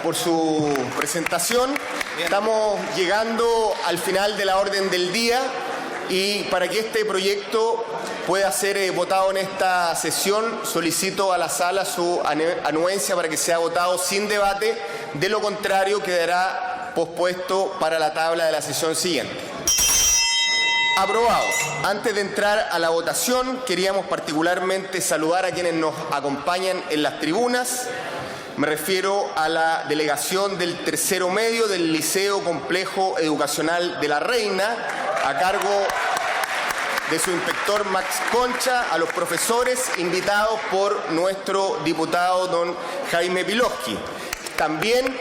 por su presentación. Estamos llegando al final de la orden del día y para que este proyecto pueda ser votado en esta sesión, solicito a la sala su anuencia para que sea votado sin debate. De lo contrario, quedará pospuesto para la tabla de la sesión siguiente. Aprobado. Antes de entrar a la votación, queríamos particularmente saludar a quienes nos acompañan en las tribunas. Me refiero a la delegación del tercero medio del Liceo Complejo Educacional de la Reina, a cargo de su inspector Max Concha, a los profesores invitados por nuestro diputado don Jaime Piloski. También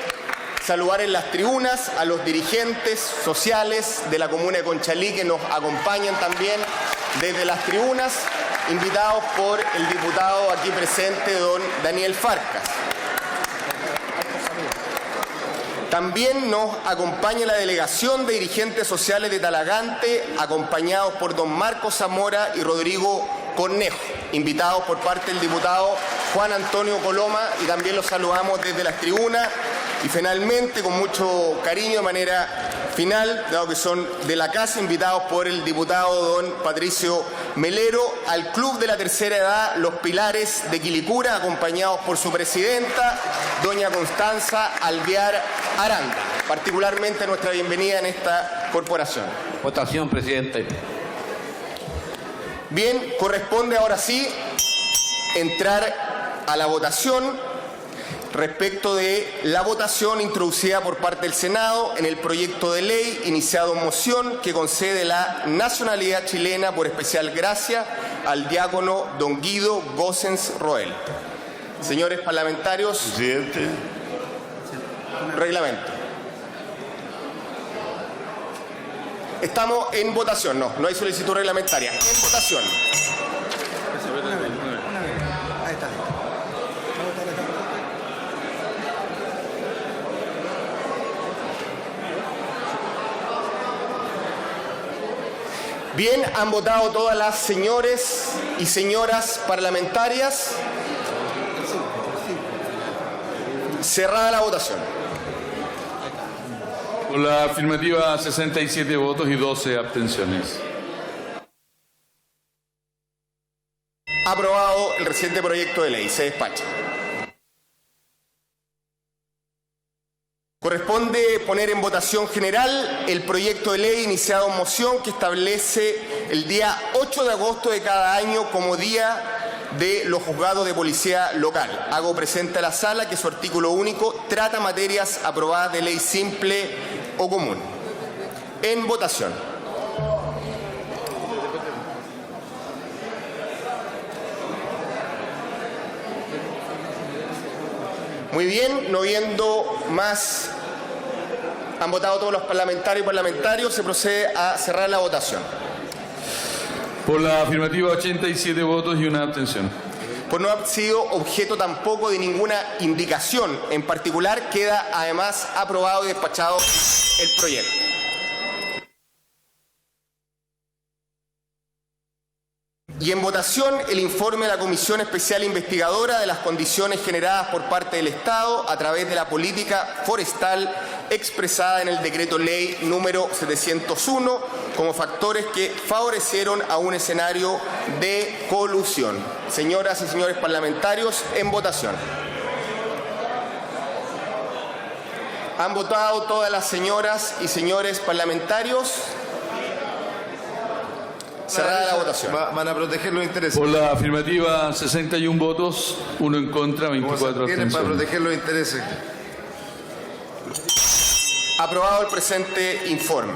saludar en las tribunas a los dirigentes sociales de la comuna de Conchalí que nos acompañan también desde las tribunas, invitados por el diputado aquí presente, don Daniel Farcas. También nos acompaña la delegación de dirigentes sociales de Talagante, acompañados por don Marcos Zamora y Rodrigo Cornejo, invitados por parte del diputado Juan Antonio Coloma, y también los saludamos desde las tribunas. Y finalmente, con mucho cariño, de manera final, dado que son de la casa, invitados por el diputado don Patricio Melero, al Club de la Tercera Edad Los Pilares de Quilicura, acompañados por su presidenta, doña Constanza Alvear Aranda. Particularmente nuestra bienvenida en esta corporación. Votación, presidente. Bien, corresponde ahora sí entrar a la votación respecto de la votación introducida por parte del Senado en el proyecto de ley iniciado en moción que concede la nacionalidad chilena por especial gracia al diácono don Guido Gossens Roel. Señores parlamentarios. Presidente. Reglamento. Estamos en votación, no hay solicitud reglamentaria. En votación. Bien, han votado todas las señores y señoras parlamentarias. Cerrada la votación. Por la afirmativa, 67 votos y 12 abstenciones. Aprobado el reciente proyecto de ley. Se despacha. Corresponde poner en votación general el proyecto de ley iniciado en moción que establece el día 8 de agosto de cada año como día de los juzgados de policía local. Hago presente a la sala que su artículo único trata materias aprobadas de ley simple o común. En votación. Muy bien, no viendo más, han votado todos los parlamentarios y parlamentarios, se procede a cerrar la votación. Por la afirmativa, 87 votos y una abstención. Por no haber sido objeto tampoco de ninguna indicación en particular, queda además aprobado y despachado el proyecto. Y en votación el informe de la Comisión Especial Investigadora de las condiciones generadas por parte del Estado a través de la política forestal expresada en el decreto ley número 701 como factores que favorecieron a un escenario de colusión. Señoras y señores parlamentarios, en votación. ¿Han votado todas las señoras y señores parlamentarios? Cerrada la votación. Van a proteger los intereses. Por la afirmativa, 61 votos, 1 en contra, 24 abstenciones. Para proteger los intereses. Aprobado el presente informe.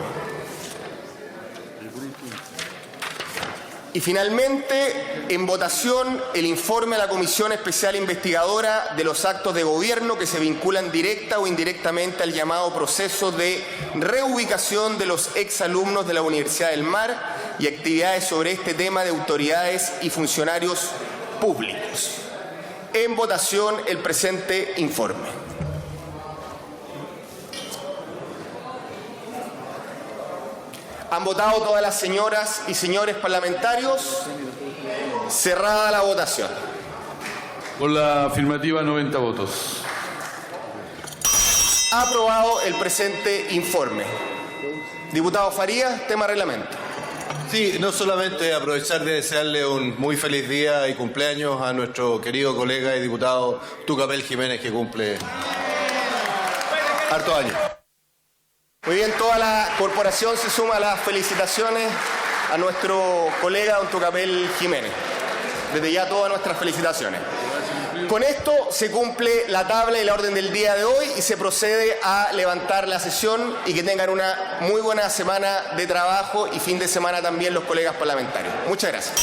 Y finalmente, en votación, el informe a la Comisión Especial Investigadora de los actos de gobierno que se vinculan directa o indirectamente al llamado proceso de reubicación de los exalumnos de la Universidad del Mar y actividades sobre este tema de autoridades y funcionarios públicos. En votación, el presente informe. ¿Han votado todas las señoras y señores parlamentarios? Cerrada la votación. Por la afirmativa, 90 votos. Aprobado el presente informe. Diputado Farías, tema reglamento. Sí, no solamente aprovechar de desearle un muy feliz día y cumpleaños a nuestro querido colega y diputado Tucapel Jiménez, que cumple harto años. Muy bien, toda la corporación se suma a las felicitaciones a nuestro colega don Tucapel Jiménez. Desde ya todas nuestras felicitaciones. Con esto se cumple la tabla y la orden del día de hoy y se procede a levantar la sesión y que tengan una muy buena semana de trabajo y fin de semana también los colegas parlamentarios. Muchas gracias.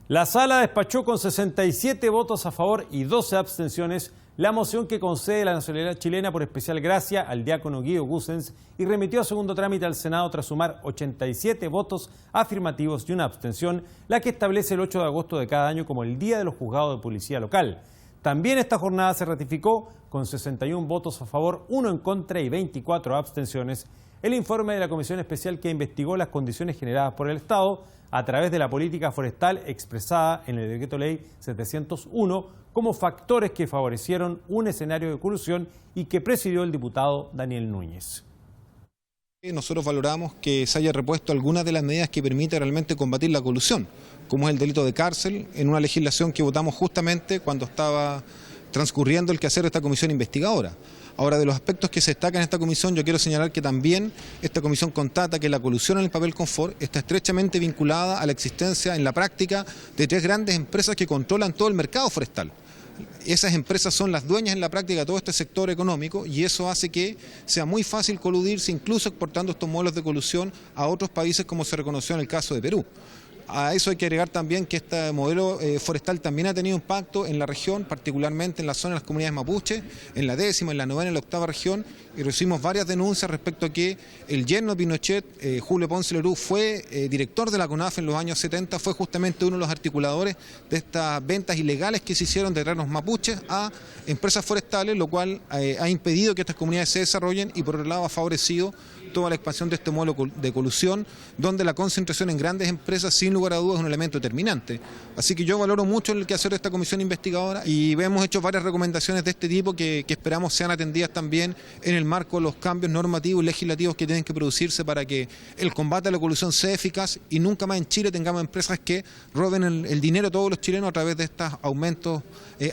La sala despachó con 67 votos a favor y 12 abstenciones la moción que concede la nacionalidad chilena por especial gracia al diácono Guido Gossens y remitió a segundo trámite al Senado tras sumar 87 votos afirmativos y una abstención, la que establece el 8 de agosto de cada año como el Día de los Juzgados de Policía Local. También esta jornada se ratificó con 61 votos a favor, 1 en contra y 24 abstenciones el informe de la Comisión Especial que investigó las condiciones generadas por el Estado a través de la política forestal expresada en el Decreto Ley 701 como factores que favorecieron un escenario de colusión y que presidió el diputado Daniel Núñez. Nosotros valoramos que se haya repuesto algunas de las medidas que permiten realmente combatir la colusión, como es el delito de cárcel, en una legislación que votamos justamente cuando estaba transcurriendo el quehacer de esta comisión investigadora. Ahora, de los aspectos que se destacan en esta comisión, yo quiero señalar que también esta comisión constata que la colusión en el papel confort está estrechamente vinculada a la existencia en la práctica de 3 grandes empresas que controlan todo el mercado forestal. Esas empresas son las dueñas en la práctica de todo este sector económico y eso hace que sea muy fácil coludirse, incluso exportando estos modelos de colusión a otros países, como se reconoció en el caso de Perú. A eso hay que agregar también que este modelo forestal también ha tenido impacto en la región, particularmente en la zona de las comunidades mapuches, en la 10ª, en la 9ª y en la 8ª región, y recibimos varias denuncias respecto a que el yerno de Pinochet, Julio Ponce Lerú, fue director de la CONAF en los años 70, fue justamente uno de los articuladores de estas ventas ilegales que se hicieron de terrenos mapuches a empresas forestales, lo cual ha impedido que estas comunidades se desarrollen y por otro lado ha favorecido toda la expansión de este modelo de colusión, donde la concentración en grandes empresas, sin lugar a dudas, es un elemento determinante. Así que yo valoro mucho el quehacer de esta comisión investigadora y hemos hecho varias recomendaciones de este tipo que esperamos sean atendidas también en el marco de los cambios normativos y legislativos que tienen que producirse para que el combate a la colusión sea eficaz y nunca más en Chile tengamos empresas que roben el dinero de todos los chilenos a través de estos aumentos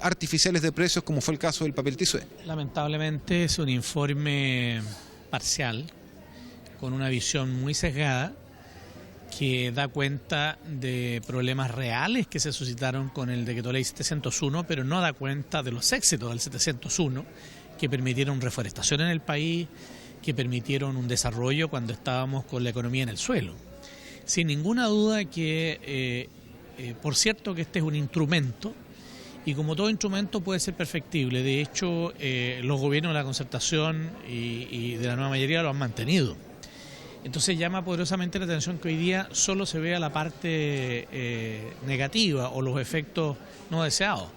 artificiales de precios, como fue el caso del papel tisué. Lamentablemente es un informe parcial, con una visión muy sesgada, que da cuenta de problemas reales que se suscitaron con el decreto ley 701, pero no da cuenta de los éxitos del 701, que permitieron reforestación en el país, que permitieron un desarrollo cuando estábamos con la economía en el suelo. Sin ninguna duda que, por cierto, que este es un instrumento, y como todo instrumento puede ser perfectible. De hecho, los gobiernos de la concertación y de la nueva mayoría lo han mantenido. Entonces llama poderosamente la atención que hoy día solo se vea la parte negativa o los efectos no deseados.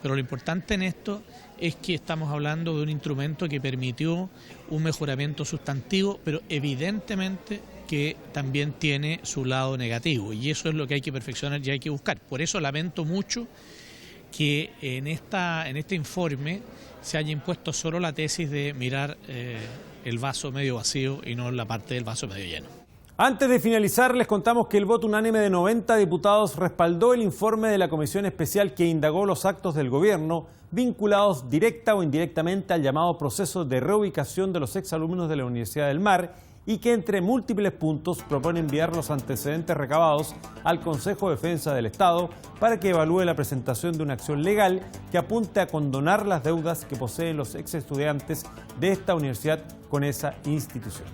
Pero lo importante en esto es que estamos hablando de un instrumento que permitió un mejoramiento sustantivo, pero evidentemente que también tiene su lado negativo. Y eso es lo que hay que perfeccionar y hay que buscar. Por eso lamento mucho que en este informe se haya impuesto solo la tesis de mirar el vaso medio vacío y no la parte del vaso medio lleno. Antes de finalizar, les contamos que el voto unánime de 90 diputados respaldó el informe de la Comisión Especial que indagó los actos del gobierno vinculados directa o indirectamente al llamado proceso de reubicación de los exalumnos de la Universidad del Mar y que entre múltiples puntos propone enviar los antecedentes recabados al Consejo de Defensa del Estado para que evalúe la presentación de una acción legal que apunte a condonar las deudas que poseen los ex estudiantes de esta universidad con esa institución.